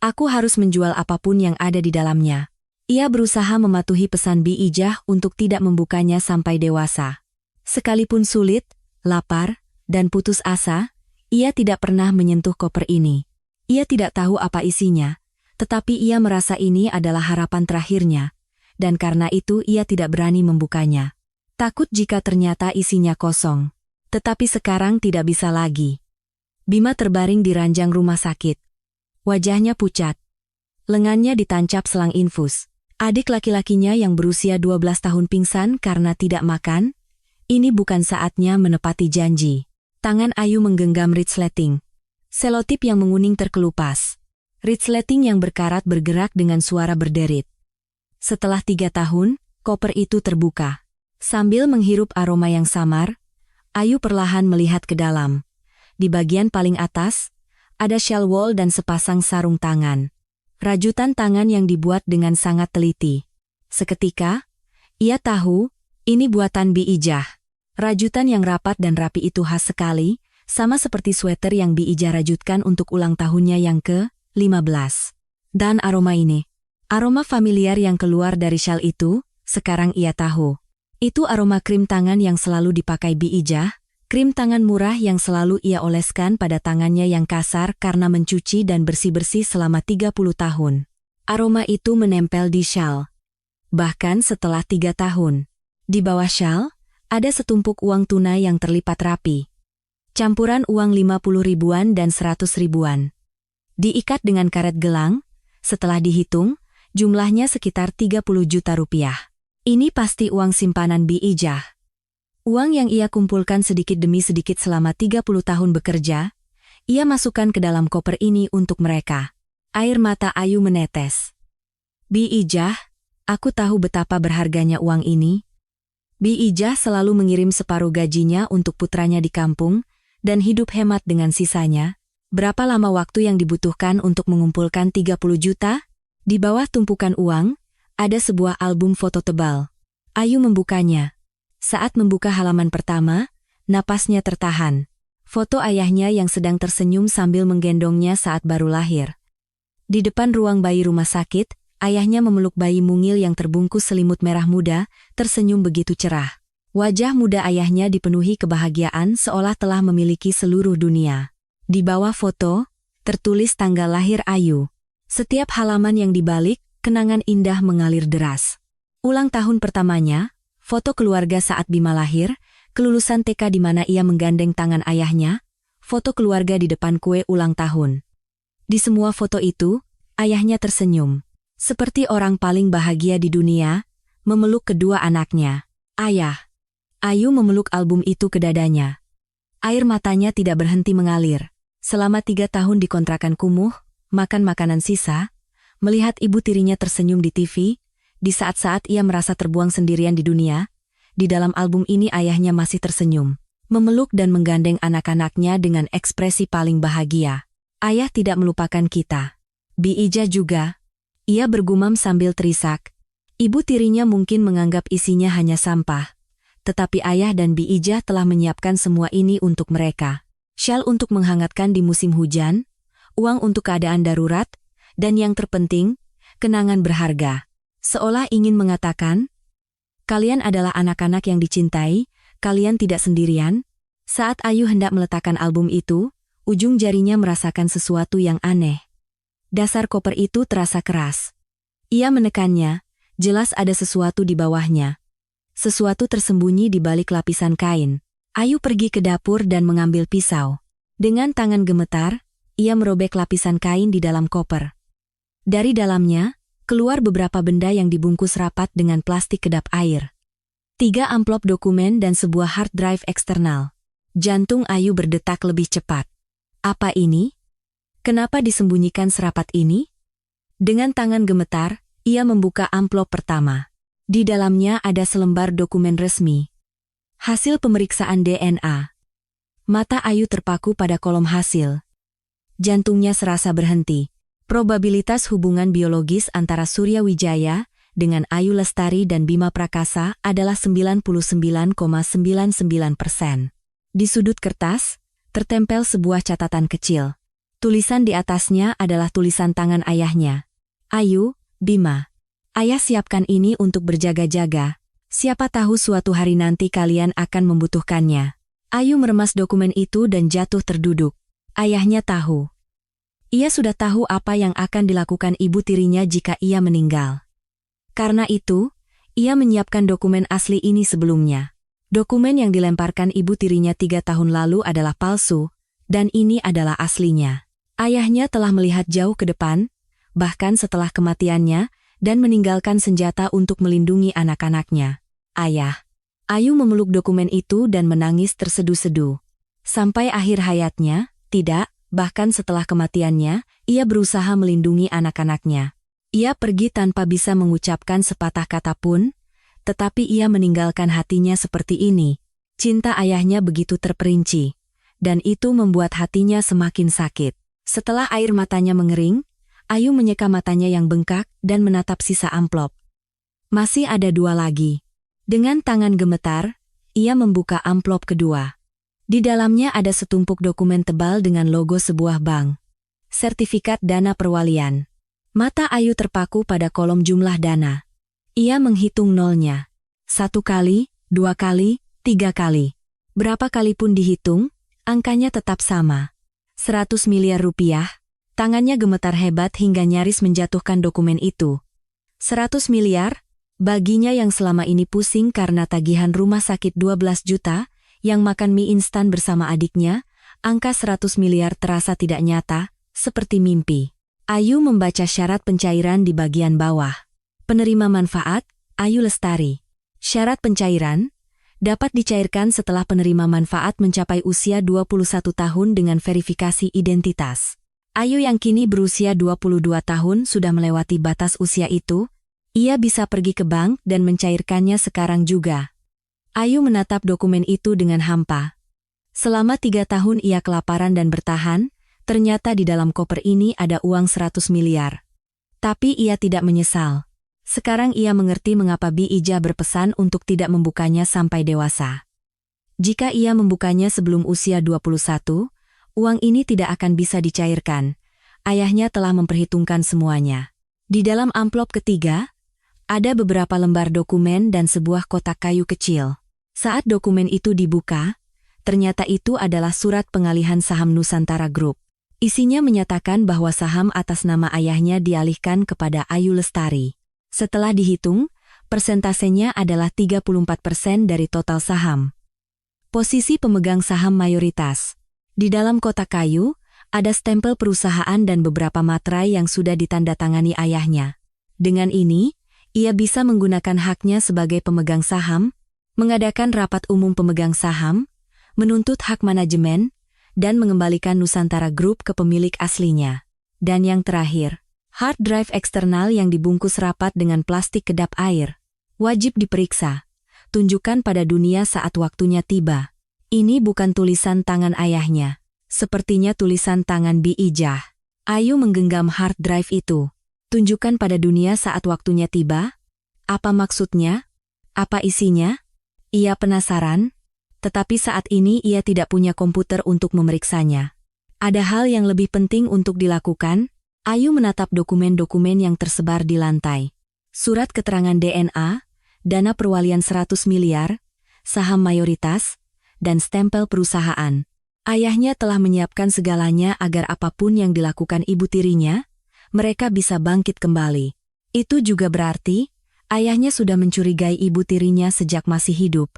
aku harus menjual apapun yang ada di dalamnya. Ia berusaha mematuhi pesan Bi Ijah untuk tidak membukanya sampai dewasa. Sekalipun sulit, lapar, dan putus asa, ia tidak pernah menyentuh koper ini. Ia tidak tahu apa isinya, tetapi ia merasa ini adalah harapan terakhirnya, dan karena itu ia tidak berani membukanya. Takut jika ternyata isinya kosong. Tetapi sekarang tidak bisa lagi. Bima terbaring di ranjang rumah sakit. Wajahnya pucat. Lengannya ditancap selang infus. Adik laki-lakinya yang berusia 12 tahun pingsan karena tidak makan, ini bukan saatnya menepati janji. Tangan Ayu menggenggam resleting. Selotip yang menguning terkelupas. Resleting yang berkarat bergerak dengan suara berderit. Setelah 3 tahun, koper itu terbuka. Sambil menghirup aroma yang samar, Ayu perlahan melihat ke dalam. Di bagian paling atas, ada shell wall dan sepasang sarung tangan. Rajutan tangan yang dibuat dengan sangat teliti. Seketika, ia tahu, ini buatan Bi Ijah. Rajutan yang rapat dan rapi itu khas sekali, sama seperti sweater yang Bi Ijah rajutkan untuk ulang tahunnya yang ke-15. Dan aroma ini, aroma familiar yang keluar dari shawl itu, sekarang ia tahu. Itu aroma krim tangan yang selalu dipakai Bi Ijah, krim tangan murah yang selalu ia oleskan pada tangannya yang kasar karena mencuci dan bersih-bersih selama 30 tahun. Aroma itu menempel di shawl. Bahkan setelah 3 tahun. Di bawah shawl, ada setumpuk uang tunai yang terlipat rapi. Campuran uang 50 ribuan dan 100 ribuan. Diikat dengan karet gelang, setelah dihitung, jumlahnya sekitar 30 juta rupiah. Ini pasti uang simpanan Bi Ijah. Uang yang ia kumpulkan sedikit demi sedikit selama 30 tahun bekerja, ia masukkan ke dalam koper ini untuk mereka. Air mata Ayu menetes. Bi Ijah, aku tahu betapa berharganya uang ini. Bi Ijah selalu mengirim separuh gajinya untuk putranya di kampung, dan hidup hemat dengan sisanya. Berapa lama waktu yang dibutuhkan untuk mengumpulkan 30 juta? Di bawah tumpukan uang, ada sebuah album foto tebal. Ayu membukanya. Saat membuka halaman pertama, napasnya tertahan. Foto ayahnya yang sedang tersenyum sambil menggendongnya saat baru lahir. Di depan ruang bayi rumah sakit, ayahnya memeluk bayi mungil yang terbungkus selimut merah muda, tersenyum begitu cerah. Wajah muda ayahnya dipenuhi kebahagiaan seolah telah memiliki seluruh dunia. Di bawah foto, tertulis tanggal lahir Ayu. Setiap halaman yang dibalik, kenangan indah mengalir deras. Ulang tahun pertamanya, foto keluarga saat Bima lahir, kelulusan TK di mana ia menggandeng tangan ayahnya, foto keluarga di depan kue ulang tahun. Di semua foto itu, ayahnya tersenyum. Seperti orang paling bahagia di dunia, memeluk kedua anaknya. Ayah. Ayu memeluk album itu ke dadanya. Air matanya tidak berhenti mengalir. Selama 3 tahun di kontrakan kumuh, makan makanan sisa, melihat ibu tirinya tersenyum di TV, di saat-saat ia merasa terbuang sendirian di dunia, di dalam album ini ayahnya masih tersenyum, memeluk dan menggandeng anak-anaknya dengan ekspresi paling bahagia. Ayah tidak melupakan kita. Bi Ija juga. Ia bergumam sambil terisak. Ibu tirinya mungkin menganggap isinya hanya sampah. Tetapi ayah dan Bi Ija telah menyiapkan semua ini untuk mereka. Syal untuk menghangatkan di musim hujan, uang untuk keadaan darurat, dan yang terpenting, kenangan berharga. Seolah ingin mengatakan, kalian adalah anak-anak yang dicintai, kalian tidak sendirian. Saat Ayu hendak meletakkan album itu, ujung jarinya merasakan sesuatu yang aneh. Dasar koper itu terasa keras. Ia menekannya, jelas ada sesuatu di bawahnya. Sesuatu tersembunyi di balik lapisan kain. Ayu pergi ke dapur dan mengambil pisau. Dengan tangan gemetar, ia merobek lapisan kain di dalam koper. Dari dalamnya, keluar beberapa benda yang dibungkus rapat dengan plastik kedap air. 3 amplop dokumen dan sebuah hard drive eksternal. Jantung Ayu berdetak lebih cepat. Apa ini? Kenapa disembunyikan serapat ini? Dengan tangan gemetar, ia membuka amplop pertama. Di dalamnya ada selembar dokumen resmi. Hasil pemeriksaan DNA. Mata Ayu terpaku pada kolom hasil. Jantungnya serasa berhenti. Probabilitas hubungan biologis antara Surya Wijaya dengan Ayu Lestari dan Bima Prakasa adalah 99,99%. Di sudut kertas, tertempel sebuah catatan kecil. Tulisan di atasnya adalah tulisan tangan ayahnya. Ayu, Bima. Ayah siapkan ini untuk berjaga-jaga. Siapa tahu suatu hari nanti kalian akan membutuhkannya. Ayu meremas dokumen itu dan jatuh terduduk. Ayahnya tahu. Ia sudah tahu apa yang akan dilakukan ibu tirinya jika ia meninggal. Karena itu, ia menyiapkan dokumen asli ini sebelumnya. Dokumen yang dilemparkan ibu tirinya 3 tahun lalu adalah palsu, dan ini adalah aslinya. Ayahnya telah melihat jauh ke depan, bahkan setelah kematiannya, dan meninggalkan senjata untuk melindungi anak-anaknya. Ayah. Ayu memeluk dokumen itu dan menangis terseduh-seduh. Sampai akhir hayatnya, tidak, bahkan setelah kematiannya, ia berusaha melindungi anak-anaknya. Ia pergi tanpa bisa mengucapkan sepatah kata pun, tetapi ia meninggalkan hatinya seperti ini. Cinta ayahnya begitu terperinci, dan itu membuat hatinya semakin sakit. Setelah air matanya mengering, Ayu menyeka matanya yang bengkak dan menatap sisa amplop. Masih ada 2 lagi. Dengan tangan gemetar, ia membuka amplop kedua. Di dalamnya ada setumpuk dokumen tebal dengan logo sebuah bank. Sertifikat dana perwalian. Mata Ayu terpaku pada kolom jumlah dana. Ia menghitung nolnya. 1 kali, 2 kali, 3 kali. Berapa kali pun dihitung, angkanya tetap sama. 100 miliar rupiah. Tangannya gemetar hebat hingga nyaris menjatuhkan dokumen itu. 100 miliar? Baginya yang selama ini pusing karena tagihan rumah sakit 12 juta, yang makan mie instan bersama adiknya, angka 100 miliar terasa tidak nyata, seperti mimpi. Ayu membaca syarat pencairan di bagian bawah. Penerima manfaat, Ayu Lestari. Syarat pencairan, dapat dicairkan setelah penerima manfaat mencapai usia 21 tahun dengan verifikasi identitas. Ayu yang kini berusia 22 tahun sudah melewati batas usia itu, ia bisa pergi ke bank dan mencairkannya sekarang juga. Ayu menatap dokumen itu dengan hampa. Selama 3 tahun ia kelaparan dan bertahan, ternyata di dalam koper ini ada uang 100 miliar. Tapi ia tidak menyesal. Sekarang ia mengerti mengapa Bi Ija berpesan untuk tidak membukanya sampai dewasa. Jika ia membukanya sebelum usia 21, uang ini tidak akan bisa dicairkan. Ayahnya telah memperhitungkan semuanya. Di dalam amplop ketiga, ada beberapa lembar dokumen dan sebuah kotak kayu kecil. Saat dokumen itu dibuka, ternyata itu adalah surat pengalihan saham Nusantara Group. Isinya menyatakan bahwa saham atas nama ayahnya dialihkan kepada Ayu Lestari. Setelah dihitung, persentasenya adalah 34% dari total saham. Posisi pemegang saham mayoritas. Di dalam kotak kayu, ada stempel perusahaan dan beberapa materai yang sudah ditandatangani ayahnya. Dengan ini, ia bisa menggunakan haknya sebagai pemegang saham, mengadakan rapat umum pemegang saham, menuntut hak manajemen, dan mengembalikan Nusantara Group ke pemilik aslinya. Dan yang terakhir, hard drive eksternal yang dibungkus rapat dengan plastik kedap air. Wajib diperiksa. Tunjukkan pada dunia saat waktunya tiba. Ini bukan tulisan tangan ayahnya. Sepertinya tulisan tangan Bi Ijah. Ayu menggenggam hard drive itu. Tunjukkan pada dunia saat waktunya tiba. Apa maksudnya? Apa isinya? Ia penasaran, tetapi saat ini ia tidak punya komputer untuk memeriksanya. Ada hal yang lebih penting untuk dilakukan. Ayu menatap dokumen-dokumen yang tersebar di lantai. Surat keterangan DNA, dana perwalian 100 miliar, saham mayoritas, dan stempel perusahaan. Ayahnya telah menyiapkan segalanya agar apapun yang dilakukan ibu tirinya, mereka bisa bangkit kembali. Itu juga berarti, ayahnya sudah mencurigai ibu tirinya sejak masih hidup.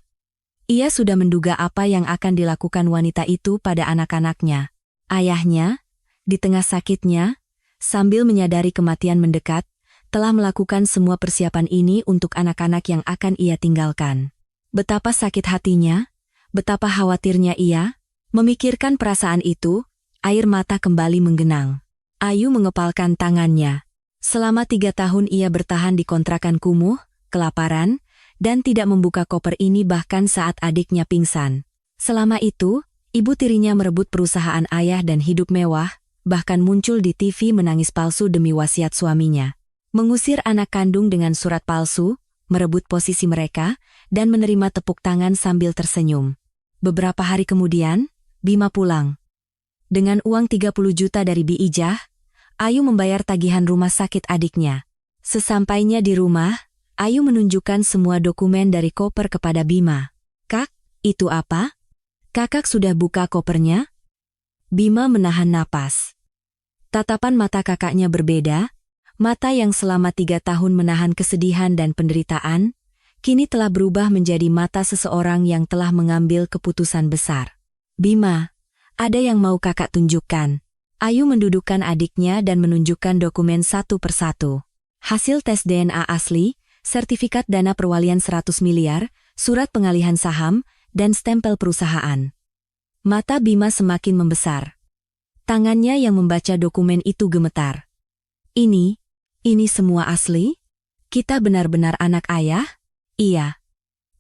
Ia sudah menduga apa yang akan dilakukan wanita itu pada anak-anaknya. Ayahnya, di tengah sakitnya, sambil menyadari kematian mendekat, telah melakukan semua persiapan ini untuk anak-anak yang akan ia tinggalkan. Betapa sakit hatinya, betapa khawatirnya ia. Memikirkan perasaan itu, air mata kembali menggenang. Ayu mengepalkan tangannya. Selama 3 tahun ia bertahan di kontrakan kumuh, kelaparan, dan tidak membuka koper ini bahkan saat adiknya pingsan. Selama itu, ibu tirinya merebut perusahaan ayah dan hidup mewah, bahkan muncul di TV menangis palsu demi wasiat suaminya. Mengusir anak kandung dengan surat palsu, merebut posisi mereka, dan menerima tepuk tangan sambil tersenyum. Beberapa hari kemudian, Bima pulang. Dengan uang 30 juta dari Bi Ijah, Ayu membayar tagihan rumah sakit adiknya. Sesampainya di rumah, Ayu menunjukkan semua dokumen dari koper kepada Bima. "Kak, itu apa? Kakak sudah buka kopernya?" Bima menahan napas. Tatapan mata kakaknya berbeda, mata yang selama 3 tahun menahan kesedihan dan penderitaan, kini telah berubah menjadi mata seseorang yang telah mengambil keputusan besar. "Bima, ada yang mau kakak tunjukkan." Ayu mendudukkan adiknya dan menunjukkan dokumen satu persatu. Hasil tes DNA asli, sertifikat dana perwalian 100 miliar, surat pengalihan saham, dan stempel perusahaan. Mata Bima semakin membesar. Tangannya yang membaca dokumen itu gemetar. Ini semua asli? Kita benar-benar anak ayah?" "Iya."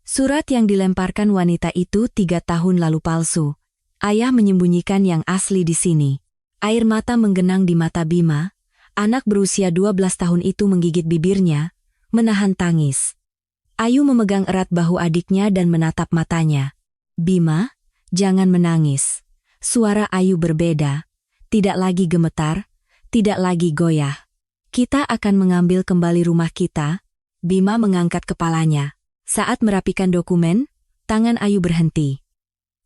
Surat yang dilemparkan wanita itu 3 tahun lalu palsu. Ayah menyembunyikan yang asli di sini. Air mata menggenang di mata Bima. Anak berusia 12 tahun itu menggigit bibirnya, menahan tangis. Ayu memegang erat bahu adiknya dan menatap matanya. "Bima, jangan menangis." Suara Ayu berbeda. Tidak lagi gemetar, tidak lagi goyah. "Kita akan mengambil kembali rumah kita." Bima mengangkat kepalanya. Saat merapikan dokumen, tangan Ayu berhenti.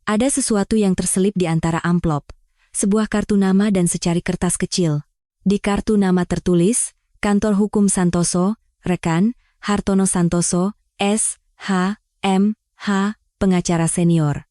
Ada sesuatu yang terselip di antara amplop, sebuah kartu nama dan secari kertas kecil. Di kartu nama tertulis, Kantor Hukum Santoso, Rekan, Hartono Santoso, S.H. M.H., pengacara senior.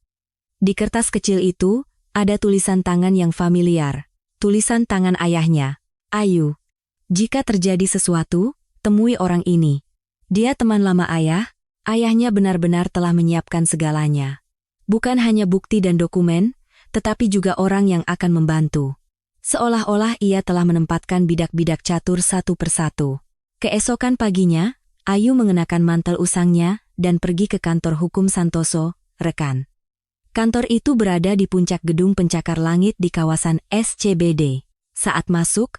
Di kertas kecil itu, ada tulisan tangan yang familiar. Tulisan tangan ayahnya. "Ayu, jika terjadi sesuatu, temui orang ini. Dia teman lama ayah, ayahnya benar-benar telah menyiapkan segalanya. Bukan hanya bukti dan dokumen, tetapi juga orang yang akan membantu." Seolah-olah ia telah menempatkan bidak-bidak catur satu persatu. Keesokan paginya, Ayu mengenakan mantel usangnya dan pergi ke kantor hukum Santoso, Rekan. Kantor itu berada di puncak gedung pencakar langit di kawasan SCBD. Saat masuk,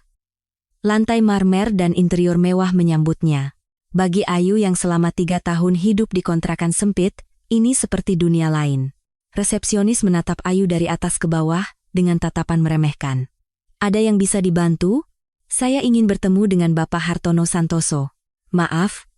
lantai marmer dan interior mewah menyambutnya. Bagi Ayu yang selama 3 tahun hidup di kontrakan sempit, ini seperti dunia lain. Resepsionis menatap Ayu dari atas ke bawah dengan tatapan meremehkan. "Ada yang bisa dibantu?" Saya ingin bertemu dengan Bapak Hartono Santoso. Maaf,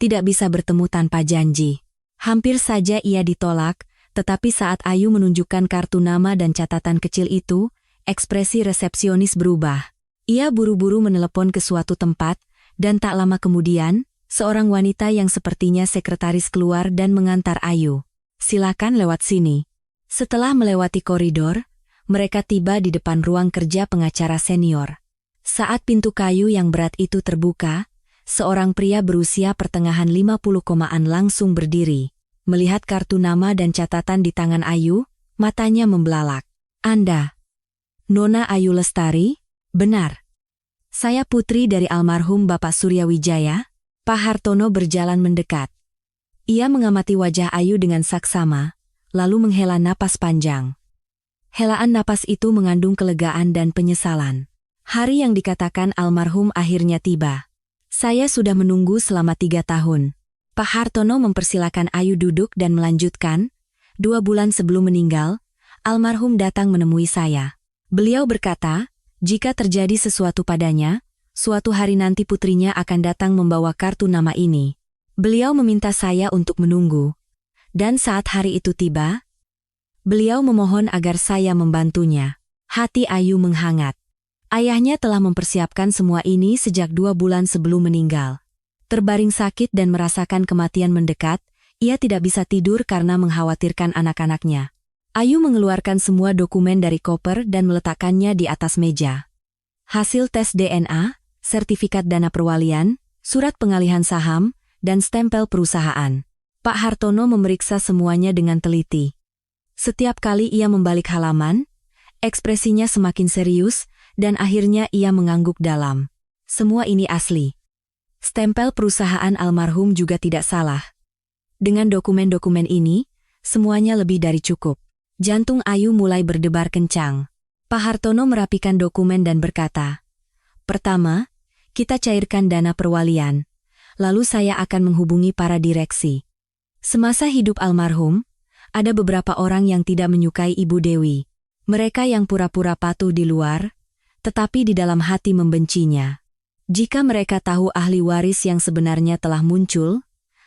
tidak bisa bertemu tanpa janji. Hampir saja ia ditolak, tetapi saat Ayu menunjukkan kartu nama dan catatan kecil itu, ekspresi resepsionis berubah. Ia buru-buru menelepon ke suatu tempat, dan tak lama kemudian, seorang wanita yang sepertinya sekretaris keluar dan mengantar Ayu. Silakan lewat sini. Setelah melewati koridor, mereka tiba di depan ruang kerja pengacara senior. Saat pintu kayu yang berat itu terbuka, seorang pria berusia pertengahan 50-an langsung berdiri. Melihat kartu nama dan catatan di tangan Ayu, matanya membelalak. Anda, Nona Ayu Lestari? Benar. Saya putri dari almarhum Bapak Surya Wijaya. Pak Hartono berjalan mendekat. Ia mengamati wajah Ayu dengan saksama, lalu menghela napas panjang. Helaan napas itu mengandung kelegaan dan penyesalan. Hari yang dikatakan almarhum akhirnya tiba. Saya sudah menunggu selama 3 tahun. Pak Hartono mempersilakan Ayu duduk dan melanjutkan, 2 bulan sebelum meninggal, almarhum datang menemui saya. Beliau berkata, jika terjadi sesuatu padanya, suatu hari nanti putrinya akan datang membawa kartu nama ini. Beliau meminta saya untuk menunggu. Dan saat hari itu tiba, beliau memohon agar saya membantunya. Hati Ayu menghangat. Ayahnya telah mempersiapkan semua ini sejak 2 bulan sebelum meninggal. Terbaring sakit dan merasakan kematian mendekat, ia tidak bisa tidur karena mengkhawatirkan anak-anaknya. Ayu mengeluarkan semua dokumen dari koper dan meletakkannya di atas meja. Hasil tes DNA, sertifikat dana perwalian, surat pengalihan saham, dan stempel perusahaan. Pak Hartono memeriksa semuanya dengan teliti. Setiap kali ia membalik halaman, ekspresinya semakin serius, dan akhirnya ia mengangguk dalam. Semua ini asli. Stempel perusahaan almarhum juga tidak salah. Dengan dokumen-dokumen ini, semuanya lebih dari cukup. Jantung Ayu mulai berdebar kencang. Pak Hartono merapikan dokumen dan berkata, pertama, kita cairkan dana perwalian, lalu saya akan menghubungi para direksi. Semasa hidup almarhum, ada beberapa orang yang tidak menyukai Ibu Dewi. Mereka yang pura-pura patuh di luar, tetapi di dalam hati membencinya. Jika mereka tahu ahli waris yang sebenarnya telah muncul,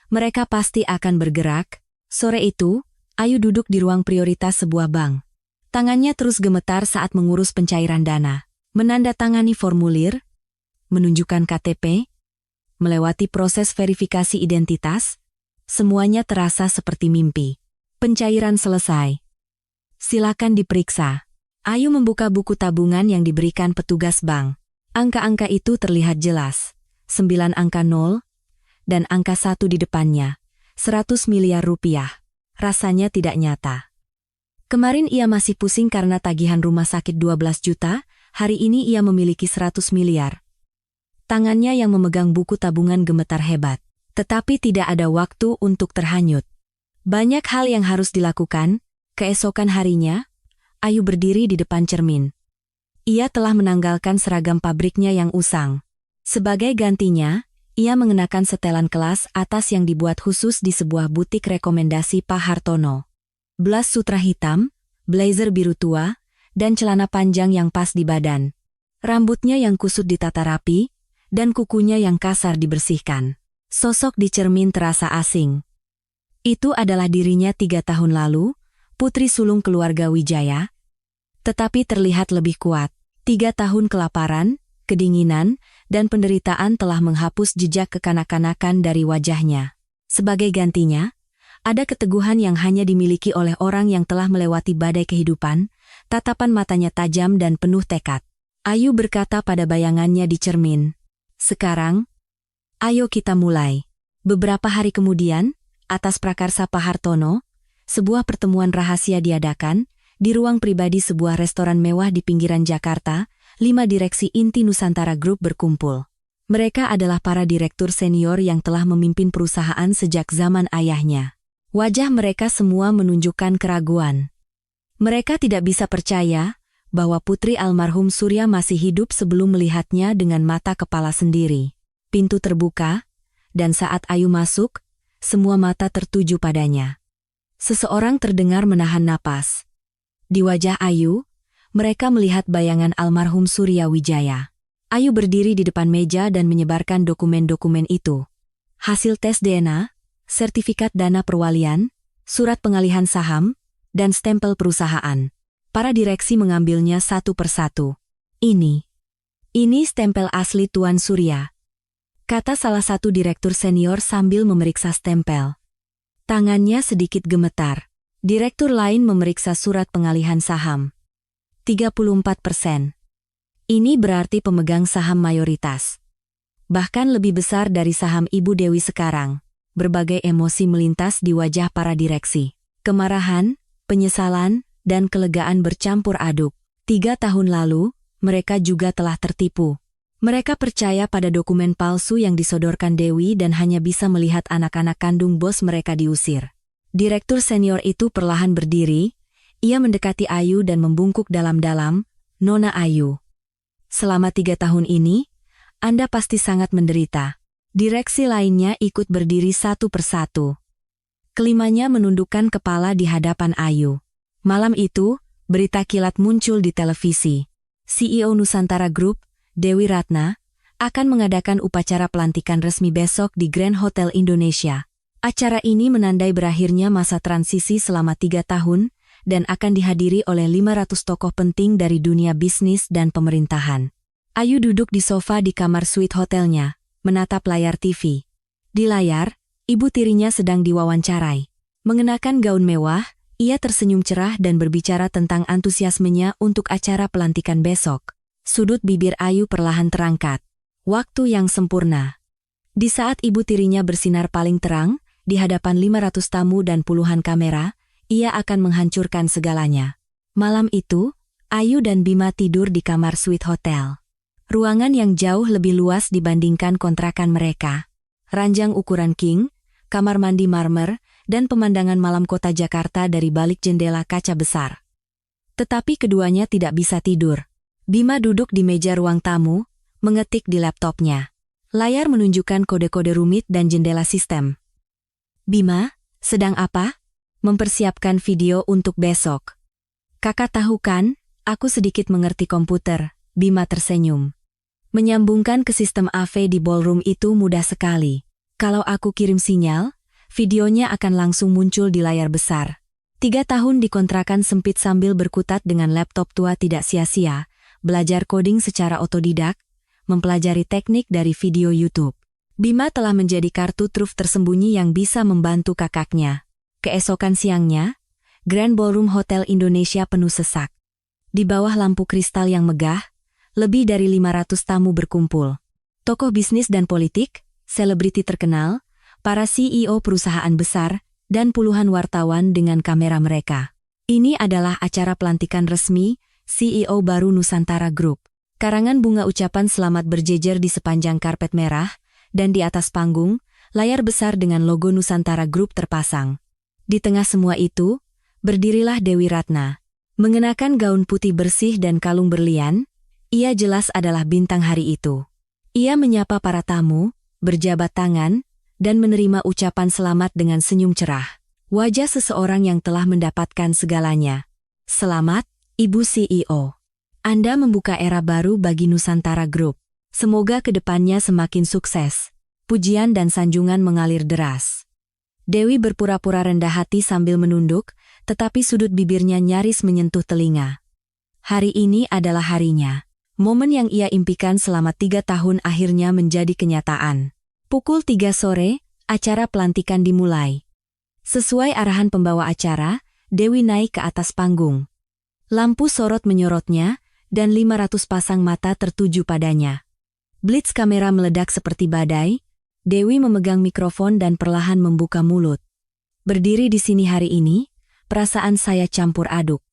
mereka pasti akan bergerak. Sore itu, Ayu duduk di ruang prioritas sebuah bank. Tangannya terus gemetar saat mengurus pencairan dana, menandatangani formulir, menunjukkan KTP, melewati proses verifikasi identitas. Semuanya terasa seperti mimpi. Pencairan selesai. Silakan diperiksa. Ayu membuka buku tabungan yang diberikan petugas bank. Angka-angka itu terlihat jelas. 9 angka 0, dan angka 1 di depannya. 100 miliar rupiah. Rasanya tidak nyata. Kemarin ia masih pusing karena tagihan rumah sakit 12 juta, hari ini ia memiliki 100 miliar. Tangannya yang memegang buku tabungan gemetar hebat. Tetapi tidak ada waktu untuk terhanyut. Banyak hal yang harus dilakukan. Keesokan harinya, Ayu berdiri di depan cermin. Ia telah menanggalkan seragam pabriknya yang usang. Sebagai gantinya, ia mengenakan setelan kelas atas yang dibuat khusus di sebuah butik rekomendasi Pak Hartono. Blas sutra hitam, blazer biru tua, dan celana panjang yang pas di badan. Rambutnya yang kusut ditata rapi, dan kukunya yang kasar dibersihkan. Sosok di cermin terasa asing. Itu adalah dirinya 3 tahun lalu, putri sulung keluarga Wijaya, tetapi terlihat lebih kuat. 3 tahun kelaparan, kedinginan, dan penderitaan telah menghapus jejak kekanak-kanakan dari wajahnya. Sebagai gantinya, ada keteguhan yang hanya dimiliki oleh orang yang telah melewati badai kehidupan, tatapan matanya tajam dan penuh tekad. Ayu berkata pada bayangannya di cermin, "Sekarang, ayo kita mulai." Beberapa hari kemudian, atas prakarsa Pak Hartono, sebuah pertemuan rahasia diadakan, di ruang pribadi sebuah restoran mewah di pinggiran Jakarta. 5 direksi inti Nusantara Group berkumpul. Mereka adalah para direktur senior yang telah memimpin perusahaan sejak zaman ayahnya. Wajah mereka semua menunjukkan keraguan. Mereka tidak bisa percaya bahwa putri almarhum Surya masih hidup sebelum melihatnya dengan mata kepala sendiri. Pintu terbuka, dan saat Ayu masuk, semua mata tertuju padanya. Seseorang terdengar menahan napas. Di wajah Ayu, mereka melihat bayangan almarhum Surya Wijaya. Ayu berdiri di depan meja dan menyebarkan dokumen-dokumen itu. Hasil tes DNA, sertifikat dana perwalian, surat pengalihan saham, dan stempel perusahaan. Para direksi mengambilnya satu persatu. Ini stempel asli Tuan Surya, kata salah satu direktur senior sambil memeriksa stempel. Tangannya sedikit gemetar. Direktur lain memeriksa surat pengalihan saham. 34%. Ini berarti pemegang saham mayoritas. Bahkan lebih besar dari saham Ibu Dewi sekarang. Berbagai emosi melintas di wajah para direksi. Kemarahan, penyesalan, dan kelegaan bercampur aduk. 3 tahun lalu, mereka juga telah tertipu. Mereka percaya pada dokumen palsu yang disodorkan Dewi dan hanya bisa melihat anak-anak kandung bos mereka diusir. Direktur senior itu perlahan berdiri. Ia mendekati Ayu dan membungkuk dalam-dalam, "Nona Ayu, selama 3 tahun ini, Anda pasti sangat menderita." Direksi lainnya ikut berdiri satu persatu. Kelimanya menundukkan kepala di hadapan Ayu. Malam itu, berita kilat muncul di televisi. CEO Nusantara Group, Dewi Ratna, akan mengadakan upacara pelantikan resmi besok di Grand Hotel Indonesia. Acara ini menandai berakhirnya masa transisi selama 3 tahun, dan akan dihadiri oleh 500 tokoh penting dari dunia bisnis dan pemerintahan. Ayu duduk di sofa di kamar suite hotelnya, menatap layar TV. Di layar, ibu tirinya sedang diwawancarai. Mengenakan gaun mewah, ia tersenyum cerah dan berbicara tentang antusiasmenya untuk acara pelantikan besok. Sudut bibir Ayu perlahan terangkat. Waktu yang sempurna. Di saat ibu tirinya bersinar paling terang, di hadapan 500 tamu dan puluhan kamera, ia akan menghancurkan segalanya. Malam itu, Ayu dan Bima tidur di kamar suite hotel. Ruangan yang jauh lebih luas dibandingkan kontrakan mereka. Ranjang ukuran king, kamar mandi marmer, dan pemandangan malam kota Jakarta dari balik jendela kaca besar. Tetapi keduanya tidak bisa tidur. Bima duduk di meja ruang tamu, mengetik di laptopnya. Layar menunjukkan kode-kode rumit dan jendela sistem. "Bima, sedang apa?" "Mempersiapkan video untuk besok." "Kakak tahu kan, aku sedikit mengerti komputer." Bima tersenyum. "Menyambungkan ke sistem AV di ballroom itu mudah sekali. Kalau aku kirim sinyal, videonya akan langsung muncul di layar besar." 3 tahun di kontrakan sempit sambil berkutat dengan laptop tua tidak sia-sia, belajar coding secara otodidak, mempelajari teknik dari video YouTube. Bima telah menjadi kartu truf tersembunyi yang bisa membantu kakaknya. Keesokan siangnya, Grand Ballroom Hotel Indonesia penuh sesak. Di bawah lampu kristal yang megah, lebih dari 500 tamu berkumpul. Tokoh bisnis dan politik, selebriti terkenal, para CEO perusahaan besar, dan puluhan wartawan dengan kamera mereka. Ini adalah acara pelantikan resmi CEO baru Nusantara Group. Karangan bunga ucapan selamat berjejer di sepanjang karpet merah, dan di atas panggung, layar besar dengan logo Nusantara Group terpasang. Di tengah semua itu, berdirilah Dewi Ratna. Mengenakan gaun putih bersih dan kalung berlian, ia jelas adalah bintang hari itu. Ia menyapa para tamu, berjabat tangan, dan menerima ucapan selamat dengan senyum cerah. Wajah seseorang yang telah mendapatkan segalanya. "Selamat, Ibu CEO. Anda membuka era baru bagi Nusantara Group. Semoga kedepannya semakin sukses." Pujian dan sanjungan mengalir deras. Dewi berpura-pura rendah hati sambil menunduk, tetapi sudut bibirnya nyaris menyentuh telinga. Hari ini adalah harinya. Momen yang ia impikan selama 3 tahun akhirnya menjadi kenyataan. Pukul 3 sore, acara pelantikan dimulai. Sesuai arahan pembawa acara, Dewi naik ke atas panggung. Lampu sorot menyorotnya, dan 500 pasang mata tertuju padanya. Blitz kamera meledak seperti badai. Dewi memegang mikrofon dan perlahan membuka mulut. "Berdiri di sini hari ini, perasaan saya campur aduk."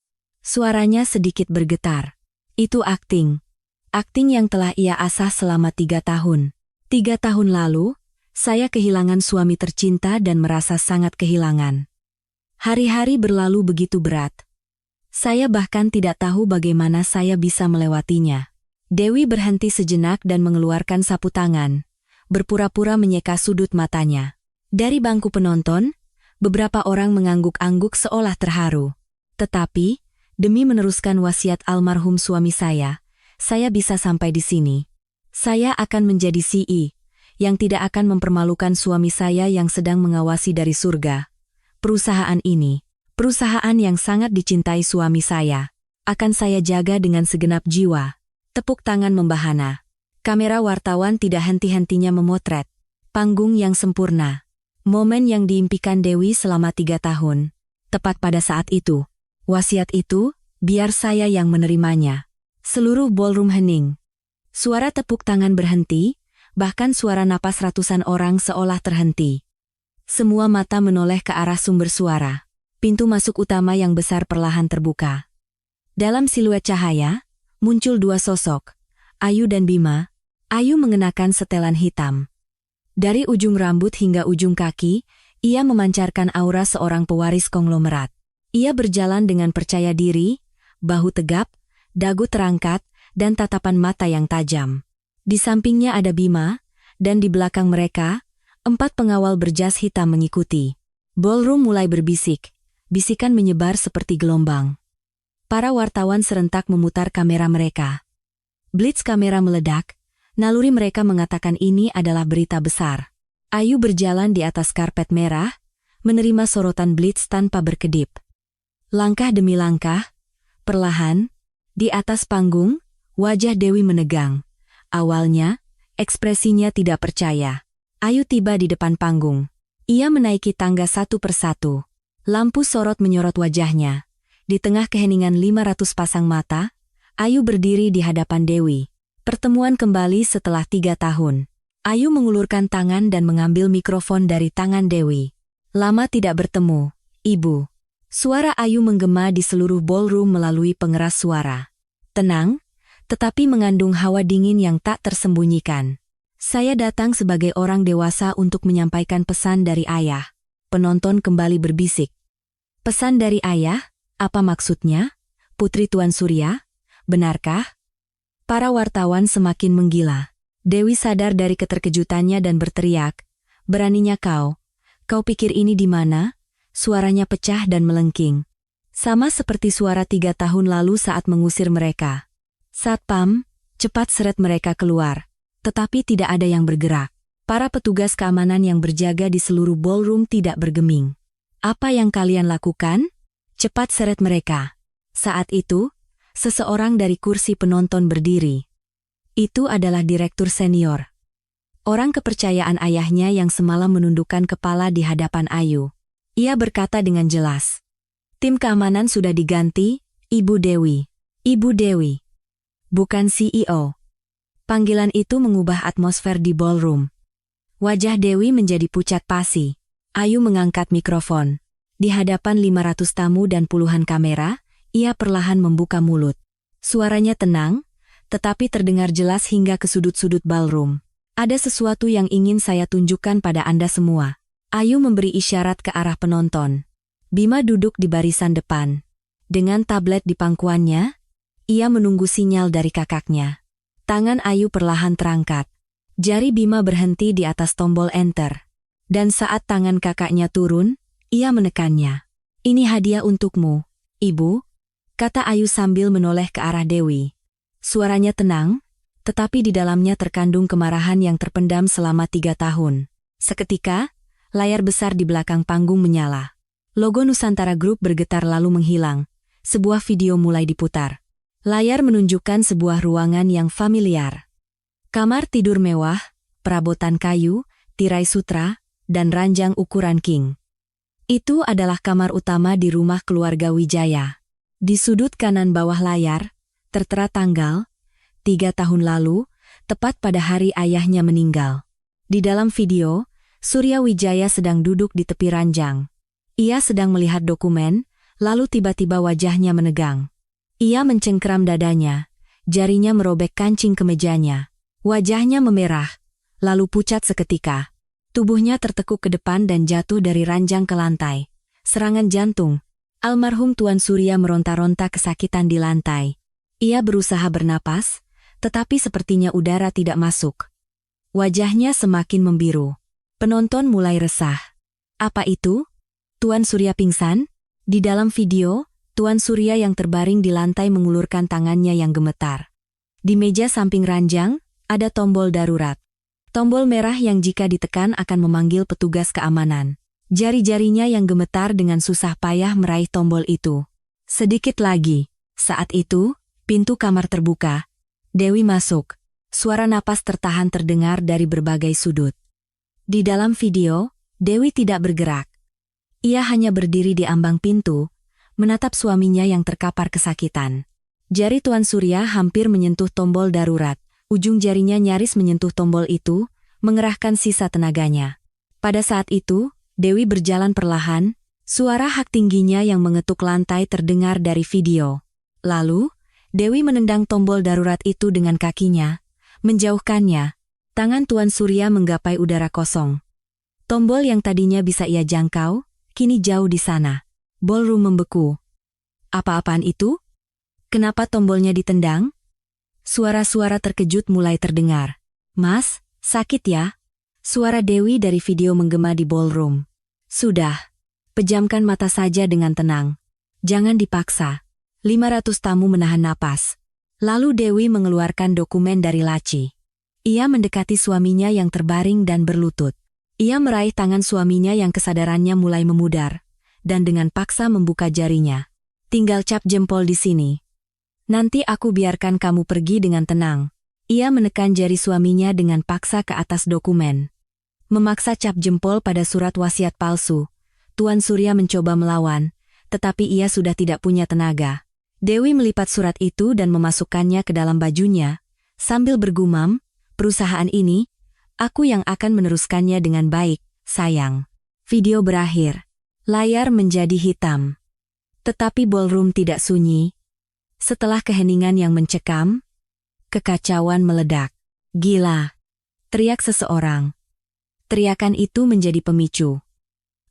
Suaranya sedikit bergetar. Itu akting. Akting yang telah ia asah selama 3 tahun. 3 tahun lalu, saya kehilangan suami tercinta dan merasa sangat kehilangan. Hari-hari berlalu begitu berat. Saya bahkan tidak tahu bagaimana saya bisa melewatinya. Dewi berhenti sejenak dan mengeluarkan sapu tangan, berpura-pura menyeka sudut matanya. Dari bangku penonton, beberapa orang mengangguk-angguk seolah terharu. Tetapi, demi meneruskan wasiat almarhum suami saya bisa sampai di sini. Saya akan menjadi CEO yang tidak akan mempermalukan suami saya yang sedang mengawasi dari surga. Perusahaan ini, perusahaan yang sangat dicintai suami saya, akan saya jaga dengan segenap jiwa. Tepuk tangan membahana. Kamera wartawan tidak henti-hentinya memotret panggung yang sempurna. Momen yang diimpikan Dewi selama 3 tahun. Tepat pada saat itu, wasiat itu, biar saya yang menerimanya. Seluruh ballroom hening. Suara tepuk tangan berhenti, bahkan suara napas ratusan orang seolah terhenti. Semua mata menoleh ke arah sumber suara. Pintu masuk utama yang besar perlahan terbuka. Dalam siluet cahaya, muncul 2 sosok, Ayu dan Bima. Ayu mengenakan setelan hitam. Dari ujung rambut hingga ujung kaki, ia memancarkan aura seorang pewaris konglomerat. Ia berjalan dengan percaya diri, bahu tegap, dagu terangkat, dan tatapan mata yang tajam. Di sampingnya ada Bima, dan di belakang mereka, 4 pengawal berjas hitam mengikuti. Ballroom mulai berbisik, bisikan menyebar seperti gelombang. Para wartawan serentak memutar kamera mereka. Blitz kamera meledak, naluri mereka mengatakan ini adalah berita besar. Ayu berjalan di atas karpet merah, menerima sorotan Blitz tanpa berkedip. Langkah demi langkah, perlahan, di atas panggung, wajah Dewi menegang. Awalnya, ekspresinya tidak percaya. Ayu tiba di depan panggung. Ia menaiki tangga satu persatu. Lampu sorot menyorot wajahnya. Di tengah keheningan 500 pasang mata, Ayu berdiri di hadapan Dewi. Pertemuan kembali setelah 3 tahun. Ayu mengulurkan tangan dan mengambil mikrofon dari tangan Dewi. Lama tidak bertemu, Ibu. Suara Ayu menggema di seluruh ballroom melalui pengeras suara. Tenang, tetapi mengandung hawa dingin yang tak tersembunyikan. Saya datang sebagai orang dewasa untuk menyampaikan pesan dari ayah. Penonton kembali berbisik. Pesan dari ayah? Apa maksudnya? Putri Tuan Surya? Benarkah? Para wartawan semakin menggila. Dewi sadar dari keterkejutannya dan berteriak, "Beraninya kau? Kau pikir ini di mana?" Suaranya pecah dan melengking. Sama seperti suara 3 tahun lalu saat mengusir mereka. "Satpam, cepat seret mereka keluar." Tetapi tidak ada yang bergerak. Para petugas keamanan yang berjaga di seluruh ballroom tidak bergeming. "Apa yang kalian lakukan? Cepat seret mereka." Saat itu, seseorang dari kursi penonton berdiri. Itu adalah direktur senior. Orang kepercayaan ayahnya yang semalam menundukkan kepala di hadapan Ayu. Ia berkata dengan jelas, "Tim keamanan sudah diganti, Ibu Dewi." Ibu Dewi. Bukan CEO. Panggilan itu mengubah atmosfer di ballroom. Wajah Dewi menjadi pucat pasi. Ayu mengangkat mikrofon. Di hadapan 500 tamu dan puluhan kamera, ia perlahan membuka mulut. Suaranya tenang, tetapi terdengar jelas hingga ke sudut-sudut ballroom. "Ada sesuatu yang ingin saya tunjukkan pada Anda semua." Ayu memberi isyarat ke arah penonton. Bima duduk di barisan depan. Dengan tablet di pangkuannya, ia menunggu sinyal dari kakaknya. Tangan Ayu perlahan terangkat. Jari Bima berhenti di atas tombol enter. Dan saat tangan kakaknya turun, ia menekannya. "Ini hadiah untukmu, Ibu," kata Ayu sambil menoleh ke arah Dewi. Suaranya tenang, tetapi di dalamnya terkandung kemarahan yang terpendam selama 3 tahun. Seketika, layar besar di belakang panggung menyala. Logo Nusantara Group bergetar lalu menghilang. Sebuah video mulai diputar. Layar menunjukkan sebuah ruangan yang familiar. Kamar tidur mewah, perabotan kayu, tirai sutra, dan ranjang ukuran king. Itu adalah kamar utama di rumah keluarga Wijaya. Di sudut kanan bawah layar, tertera tanggal, 3 tahun lalu, tepat pada hari ayahnya meninggal. Di dalam video, Surya Wijaya sedang duduk di tepi ranjang. Ia sedang melihat dokumen, lalu tiba-tiba wajahnya menegang. Ia mencengkeram dadanya, jarinya merobek kancing kemejanya. Wajahnya memerah, lalu pucat seketika. Tubuhnya tertekuk ke depan dan jatuh dari ranjang ke lantai. Serangan jantung. Almarhum Tuan Surya meronta-ronta kesakitan di lantai. Ia berusaha bernapas, tetapi sepertinya udara tidak masuk. Wajahnya semakin membiru. Penonton mulai resah. Apa itu? Tuan Surya pingsan? Di dalam video, Tuan Surya yang terbaring di lantai mengulurkan tangannya yang gemetar. Di meja samping ranjang, ada tombol darurat. Tombol merah yang jika ditekan akan memanggil petugas keamanan. Jari-jarinya yang gemetar dengan susah payah meraih tombol itu. Sedikit lagi. Saat itu, pintu kamar terbuka. Dewi masuk. Suara napas tertahan terdengar dari berbagai sudut. Di dalam video, Dewi tidak bergerak. Ia hanya berdiri di ambang pintu, menatap suaminya yang terkapar kesakitan. Jari Tuan Surya hampir menyentuh tombol darurat. Ujung jarinya nyaris menyentuh tombol itu, mengerahkan sisa tenaganya. Pada saat itu, Dewi berjalan perlahan, suara hak tingginya yang mengetuk lantai terdengar dari video. Lalu, Dewi menendang tombol darurat itu dengan kakinya, menjauhkannya. Tangan Tuan Surya menggapai udara kosong. Tombol yang tadinya bisa ia jangkau, kini jauh di sana. Ballroom membeku. Apa-apaan itu? Kenapa tombolnya ditendang? Suara-suara terkejut mulai terdengar. Mas, sakit ya? Suara Dewi dari video menggema di ballroom. Sudah. Pejamkan mata saja dengan tenang. Jangan dipaksa. 500 tamu menahan napas. Lalu Dewi mengeluarkan dokumen dari laci. Ia mendekati suaminya yang terbaring dan berlutut. Ia meraih tangan suaminya yang kesadarannya mulai memudar, dan dengan paksa membuka jarinya. Tinggal cap jempol di sini. Nanti aku biarkan kamu pergi dengan tenang. Ia menekan jari suaminya dengan paksa ke atas dokumen. Memaksa cap jempol pada surat wasiat palsu. Tuan Surya mencoba melawan, tetapi ia sudah tidak punya tenaga. Dewi melipat surat itu dan memasukkannya ke dalam bajunya, sambil bergumam, perusahaan ini, aku yang akan meneruskannya dengan baik, sayang. Video berakhir. Layar menjadi hitam. Tetapi ballroom tidak sunyi. Setelah keheningan yang mencekam, kekacauan meledak. Gila! Teriak seseorang. Teriakan itu menjadi pemicu.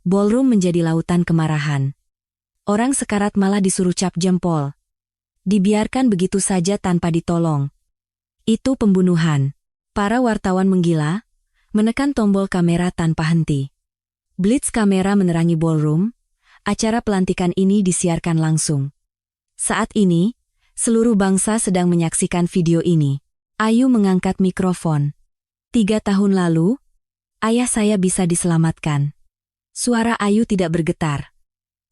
Ballroom menjadi lautan kemarahan. Orang sekarat malah disuruh cap jempol. Dibiarkan begitu saja tanpa ditolong. Itu pembunuhan. Para wartawan menggila, menekan tombol kamera tanpa henti. Blitz kamera menerangi ballroom. Acara pelantikan ini disiarkan langsung. Saat ini, seluruh bangsa sedang menyaksikan video ini. Ayu mengangkat mikrofon. 3 tahun lalu, ayah saya bisa diselamatkan. Suara Ayu tidak bergetar.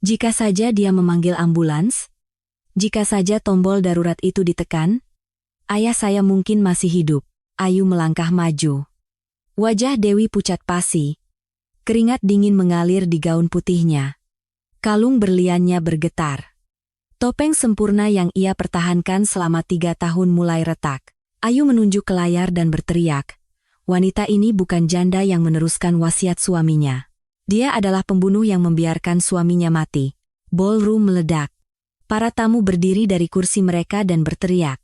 Jika saja dia memanggil ambulans, jika saja tombol darurat itu ditekan, ayah saya mungkin masih hidup. Ayu melangkah maju. Wajah Dewi pucat pasi. Keringat dingin mengalir di gaun putihnya. Kalung berliannya bergetar. Topeng sempurna yang ia pertahankan selama 3 tahun mulai retak. Ayu menunjuk ke layar dan berteriak. Wanita ini bukan janda yang meneruskan wasiat suaminya. Dia adalah pembunuh yang membiarkan suaminya mati. Ballroom meledak. Para tamu berdiri dari kursi mereka dan berteriak.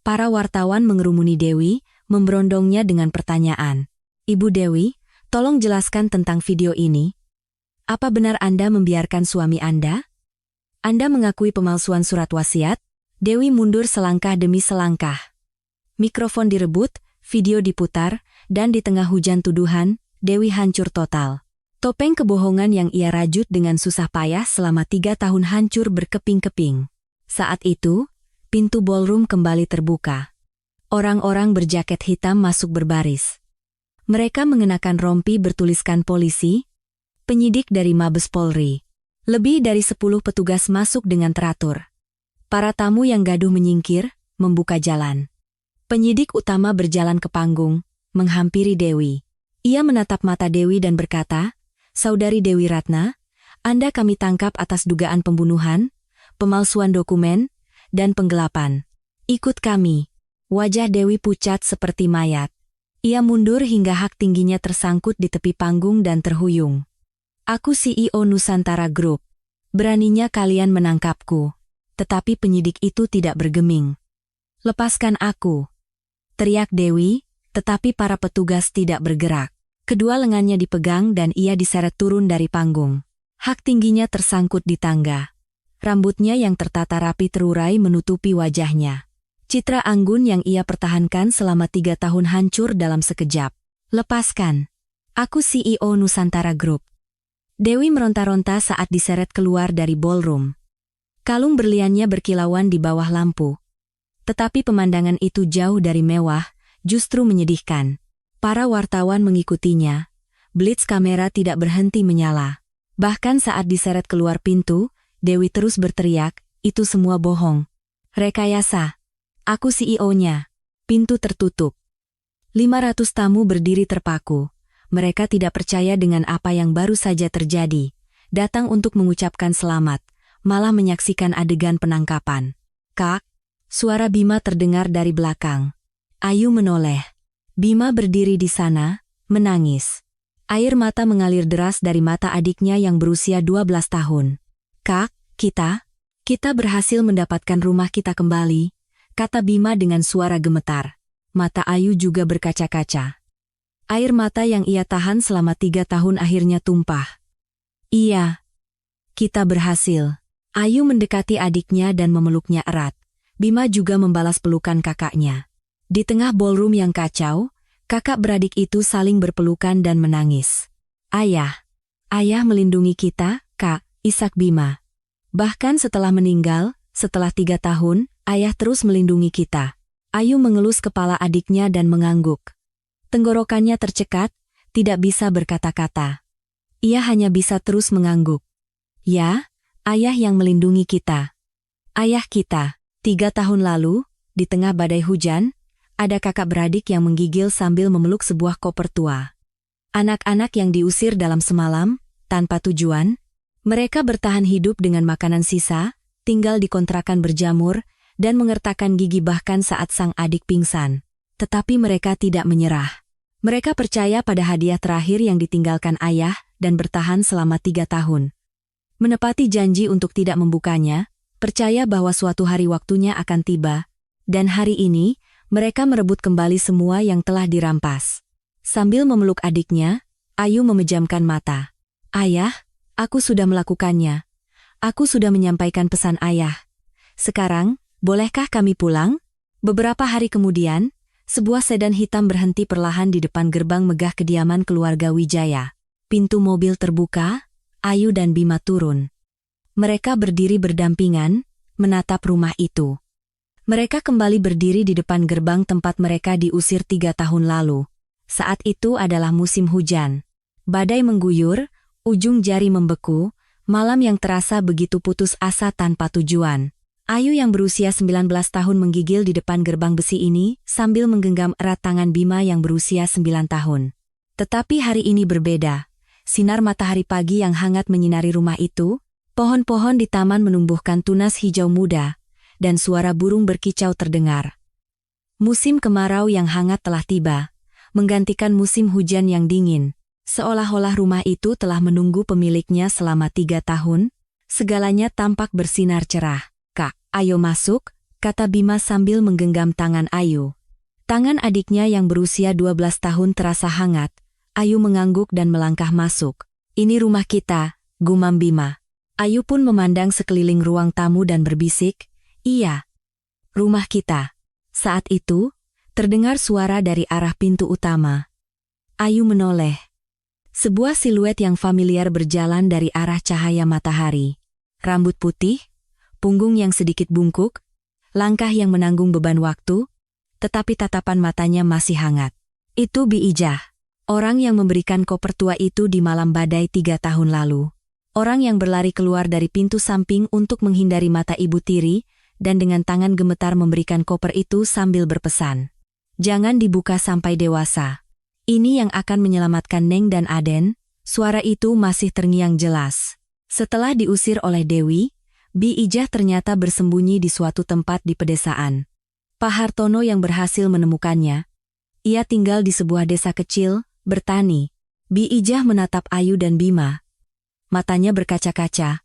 Para wartawan mengerumuni Dewi, memberondongnya dengan pertanyaan. Ibu Dewi, tolong jelaskan tentang video ini. Apa benar Anda membiarkan suami Anda? Anda mengakui pemalsuan surat wasiat? Dewi mundur selangkah demi selangkah. Mikrofon direbut, video diputar, dan di tengah hujan tuduhan, Dewi hancur total. Topeng kebohongan yang ia rajut dengan susah payah selama 3 tahun hancur berkeping-keping. Saat itu, pintu ballroom kembali terbuka. Orang-orang berjaket hitam masuk berbaris. Mereka mengenakan rompi bertuliskan polisi, penyidik dari Mabes Polri. Lebih dari 10 petugas masuk dengan teratur. Para tamu yang gaduh menyingkir, membuka jalan. Penyidik utama berjalan ke panggung, menghampiri Dewi. Ia menatap mata Dewi dan berkata, Saudari Dewi Ratna, Anda kami tangkap atas dugaan pembunuhan, pemalsuan dokumen, dan penggelapan. Ikut kami. Wajah Dewi pucat seperti mayat. Ia mundur hingga hak tingginya tersangkut di tepi panggung dan terhuyung. Aku CEO Nusantara Group. Beraninya kalian menangkapku. Tetapi penyidik itu tidak bergeming. Lepaskan aku. Teriak Dewi, tetapi para petugas tidak bergerak. Kedua lengannya dipegang dan ia diseret turun dari panggung. Hak tingginya tersangkut di tangga. Rambutnya yang tertata rapi terurai menutupi wajahnya. Citra anggun yang ia pertahankan selama 3 tahun hancur dalam sekejap. Lepaskan. Aku CEO Nusantara Group. Dewi meronta-ronta saat diseret keluar dari ballroom. Kalung berliannya berkilauan di bawah lampu. Tetapi pemandangan itu jauh dari mewah, justru menyedihkan. Para wartawan mengikutinya. Blitz kamera tidak berhenti menyala. Bahkan saat diseret keluar pintu, Dewi terus berteriak, "Itu semua bohong. Rekayasa. Aku CEO-nya." Pintu tertutup. 500 tamu berdiri terpaku. Mereka tidak percaya dengan apa yang baru saja terjadi. Datang untuk mengucapkan selamat, malah menyaksikan adegan penangkapan. "Kak," suara Bima terdengar dari belakang. Ayu menoleh. Bima berdiri di sana, menangis. Air mata mengalir deras dari mata adiknya yang berusia 12 tahun. "Kak, kita berhasil mendapatkan rumah kita kembali," kata Bima dengan suara gemetar. Mata Ayu juga berkaca-kaca. Air mata yang ia tahan selama 3 tahun akhirnya tumpah. "Iya, kita berhasil." Ayu mendekati adiknya dan memeluknya erat. Bima juga membalas pelukan kakaknya. Di tengah ballroom yang kacau, kakak beradik itu saling berpelukan dan menangis. Ayah melindungi kita, Kak," isak Bima. "Bahkan setelah meninggal, setelah 3 tahun, ayah terus melindungi kita." Ayu mengelus kepala adiknya dan mengangguk. Tenggorokannya tercekat, tidak bisa berkata-kata. Ia hanya bisa terus mengangguk. "Ya, ayah yang melindungi kita. Ayah kita." 3 tahun lalu, di tengah badai hujan, ada kakak beradik yang menggigil sambil memeluk sebuah koper tua. Anak-anak yang diusir dalam semalam, tanpa tujuan, mereka bertahan hidup dengan makanan sisa, tinggal di kontrakan berjamur, dan mengertakkan gigi bahkan saat sang adik pingsan. Tetapi mereka tidak menyerah. Mereka percaya pada hadiah terakhir yang ditinggalkan ayah dan bertahan selama 3 tahun. Menepati janji untuk tidak membukanya, percaya bahwa suatu hari waktunya akan tiba, dan hari ini, mereka merebut kembali semua yang telah dirampas. Sambil memeluk adiknya, Ayu memejamkan mata. "Ayah, aku sudah melakukannya. Aku sudah menyampaikan pesan ayah. Sekarang, bolehkah kami pulang?" Beberapa hari kemudian, sebuah sedan hitam berhenti perlahan di depan gerbang megah kediaman keluarga Wijaya. Pintu mobil terbuka, Ayu dan Bima turun. Mereka berdiri berdampingan, menatap rumah itu. Mereka kembali berdiri di depan gerbang tempat mereka diusir 3 tahun lalu. Saat itu adalah musim hujan. Badai mengguyur, ujung jari membeku, malam yang terasa begitu putus asa tanpa tujuan. Ayu yang berusia 19 tahun menggigil di depan gerbang besi ini sambil menggenggam erat tangan Bima yang berusia 9 tahun. Tetapi hari ini berbeda. Sinar matahari pagi yang hangat menyinari rumah itu, pohon-pohon di taman menumbuhkan tunas hijau muda, dan suara burung berkicau terdengar. Musim kemarau yang hangat telah tiba, menggantikan musim hujan yang dingin. Seolah-olah rumah itu telah menunggu pemiliknya selama 3 tahun, segalanya tampak bersinar cerah. "Kak, ayo masuk," kata Bima sambil menggenggam tangan Ayu. Tangan adiknya yang berusia 12 tahun terasa hangat. Ayu mengangguk dan melangkah masuk. "Ini rumah kita," gumam Bima. Ayu pun memandang sekeliling ruang tamu dan berbisik, "Iya, rumah kita." Saat itu, terdengar suara dari arah pintu utama. Ayu menoleh. Sebuah siluet yang familiar berjalan dari arah cahaya matahari. Rambut putih, punggung yang sedikit bungkuk, langkah yang menanggung beban waktu, tetapi tatapan matanya masih hangat. Itu Bi Ijah, orang yang memberikan koper tua itu di malam badai 3 tahun lalu. Orang yang berlari keluar dari pintu samping untuk menghindari mata ibu tiri, dan dengan tangan gemetar memberikan koper itu sambil berpesan, "Jangan dibuka sampai dewasa. Ini yang akan menyelamatkan Neng dan Aden." Suara itu masih terngiang jelas. Setelah diusir oleh Dewi, Bi Ijah ternyata bersembunyi di suatu tempat di pedesaan. Pak Hartono yang berhasil menemukannya. Ia tinggal di sebuah desa kecil, bertani. Bi Ijah menatap Ayu dan Bima. Matanya berkaca-kaca.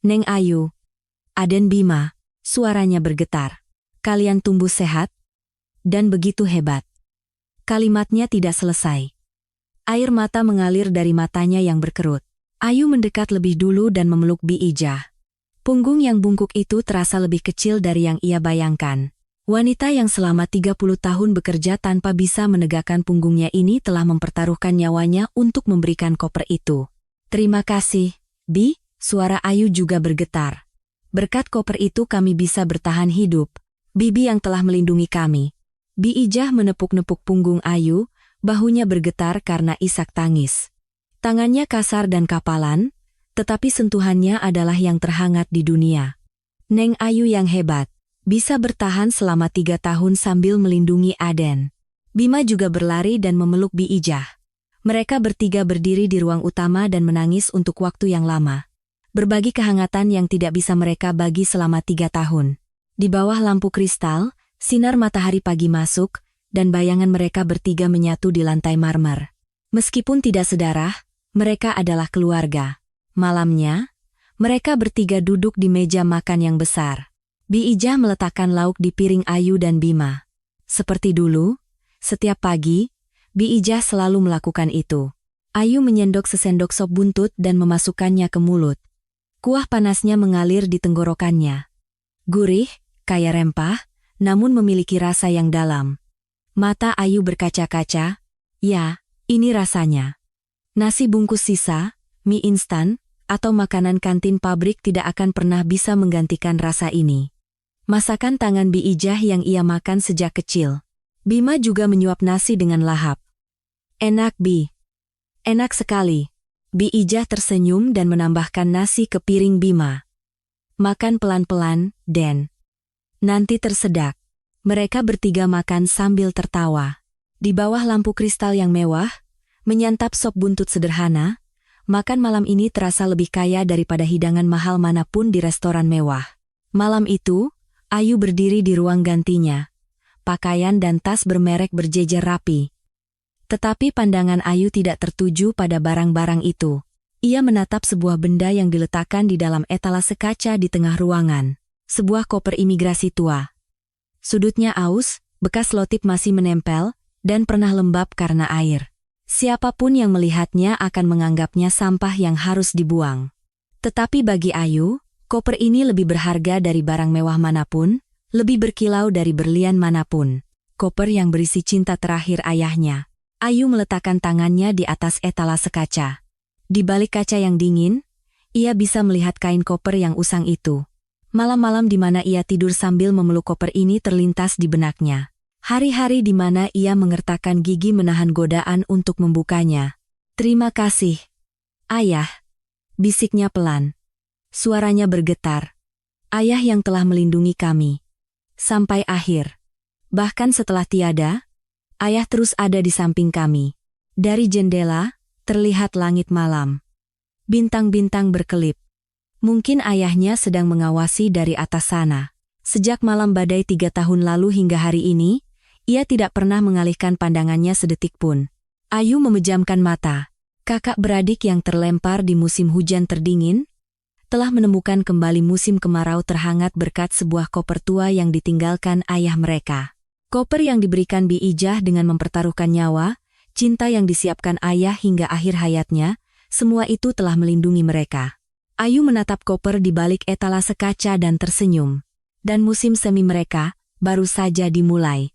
"Neng Ayu, Aden Bima." Suaranya bergetar. "Kalian tumbuh sehat dan begitu hebat." Kalimatnya tidak selesai. Air mata mengalir dari matanya yang berkerut. Ayu mendekat lebih dulu dan memeluk Bi Ijah. Punggung yang bungkuk itu terasa lebih kecil dari yang ia bayangkan. Wanita yang selama 30 tahun bekerja tanpa bisa menegakkan punggungnya ini telah mempertaruhkan nyawanya untuk memberikan koper itu. "Terima kasih, Bi," suara Ayu juga bergetar. "Berkat koper itu kami bisa bertahan hidup. Bibi yang telah melindungi kami." Bi Ijah menepuk-nepuk punggung Ayu, bahunya bergetar karena isak tangis. Tangannya kasar dan kapalan, tetapi sentuhannya adalah yang terhangat di dunia. Neng Ayu yang hebat, bisa bertahan selama 3 tahun sambil melindungi Aden. Bima juga berlari dan memeluk Bi Ijah. Mereka bertiga berdiri di ruang utama dan menangis untuk waktu yang lama. Berbagi kehangatan yang tidak bisa mereka bagi selama 3 tahun. Di bawah lampu kristal, sinar matahari pagi masuk, dan bayangan mereka bertiga menyatu di lantai marmer. Meskipun tidak sedarah, mereka adalah keluarga. Malamnya, mereka bertiga duduk di meja makan yang besar. Bi Ijah meletakkan lauk di piring Ayu dan Bima. Seperti dulu, setiap pagi, Bi Ijah selalu melakukan itu. Ayu menyendok sesendok sop buntut dan memasukkannya ke mulut. Kuah panasnya mengalir di tenggorokannya. Gurih, kaya rempah, namun memiliki rasa yang dalam. Mata Ayu berkaca-kaca. Ya, ini rasanya. Nasi bungkus sisa, mie instan, atau makanan kantin pabrik tidak akan pernah bisa menggantikan rasa ini. Masakan tangan Bi Ijah yang ia makan sejak kecil. Bima juga menyuap nasi dengan lahap. Enak Bi. Enak sekali. Bi Ijah tersenyum dan menambahkan nasi ke piring Bima. Makan pelan-pelan, Den. Nanti tersedak. Mereka bertiga makan sambil tertawa. Di bawah lampu kristal yang mewah, menyantap sop buntut sederhana, makan malam ini terasa lebih kaya daripada hidangan mahal manapun di restoran mewah. Malam itu, Ayu berdiri di ruang gantinya. Pakaian dan tas bermerek berjejer rapi. Tetapi pandangan Ayu tidak tertuju pada barang-barang itu. Ia menatap sebuah benda yang diletakkan di dalam etalase kaca di tengah ruangan. Sebuah koper imigrasi tua. Sudutnya aus, bekas lotip masih menempel, dan pernah lembab karena air. Siapapun yang melihatnya akan menganggapnya sampah yang harus dibuang. Tetapi bagi Ayu, koper ini lebih berharga dari barang mewah manapun, lebih berkilau dari berlian manapun. Koper yang berisi cinta terakhir ayahnya. Ayu meletakkan tangannya di atas etalase kaca. Di balik kaca yang dingin, ia bisa melihat kain koper yang usang itu. Malam-malam di mana ia tidur sambil memeluk koper ini terlintas di benaknya. Hari-hari di mana ia mengertakkan gigi menahan godaan untuk membukanya. Terima kasih, Ayah, bisiknya pelan. Suaranya bergetar. Ayah yang telah melindungi kami. Sampai akhir. Bahkan setelah tiada, Ayah terus ada di samping kami. Dari jendela, terlihat langit malam. Bintang-bintang berkelip. Mungkin ayahnya sedang mengawasi dari atas sana. Sejak malam badai 3 tahun lalu hingga hari ini, ia tidak pernah mengalihkan pandangannya sedetik pun. Ayu memejamkan mata. Kakak beradik yang terlempar di musim hujan terdingin, telah menemukan kembali musim kemarau terhangat berkat sebuah koper tua yang ditinggalkan ayah mereka. Koper yang diberikan Bi Ijah dengan mempertaruhkan nyawa, cinta yang disiapkan ayah hingga akhir hayatnya, semua itu telah melindungi mereka. Ayu menatap koper di balik etalase kaca dan tersenyum. Dan musim semi mereka baru saja dimulai.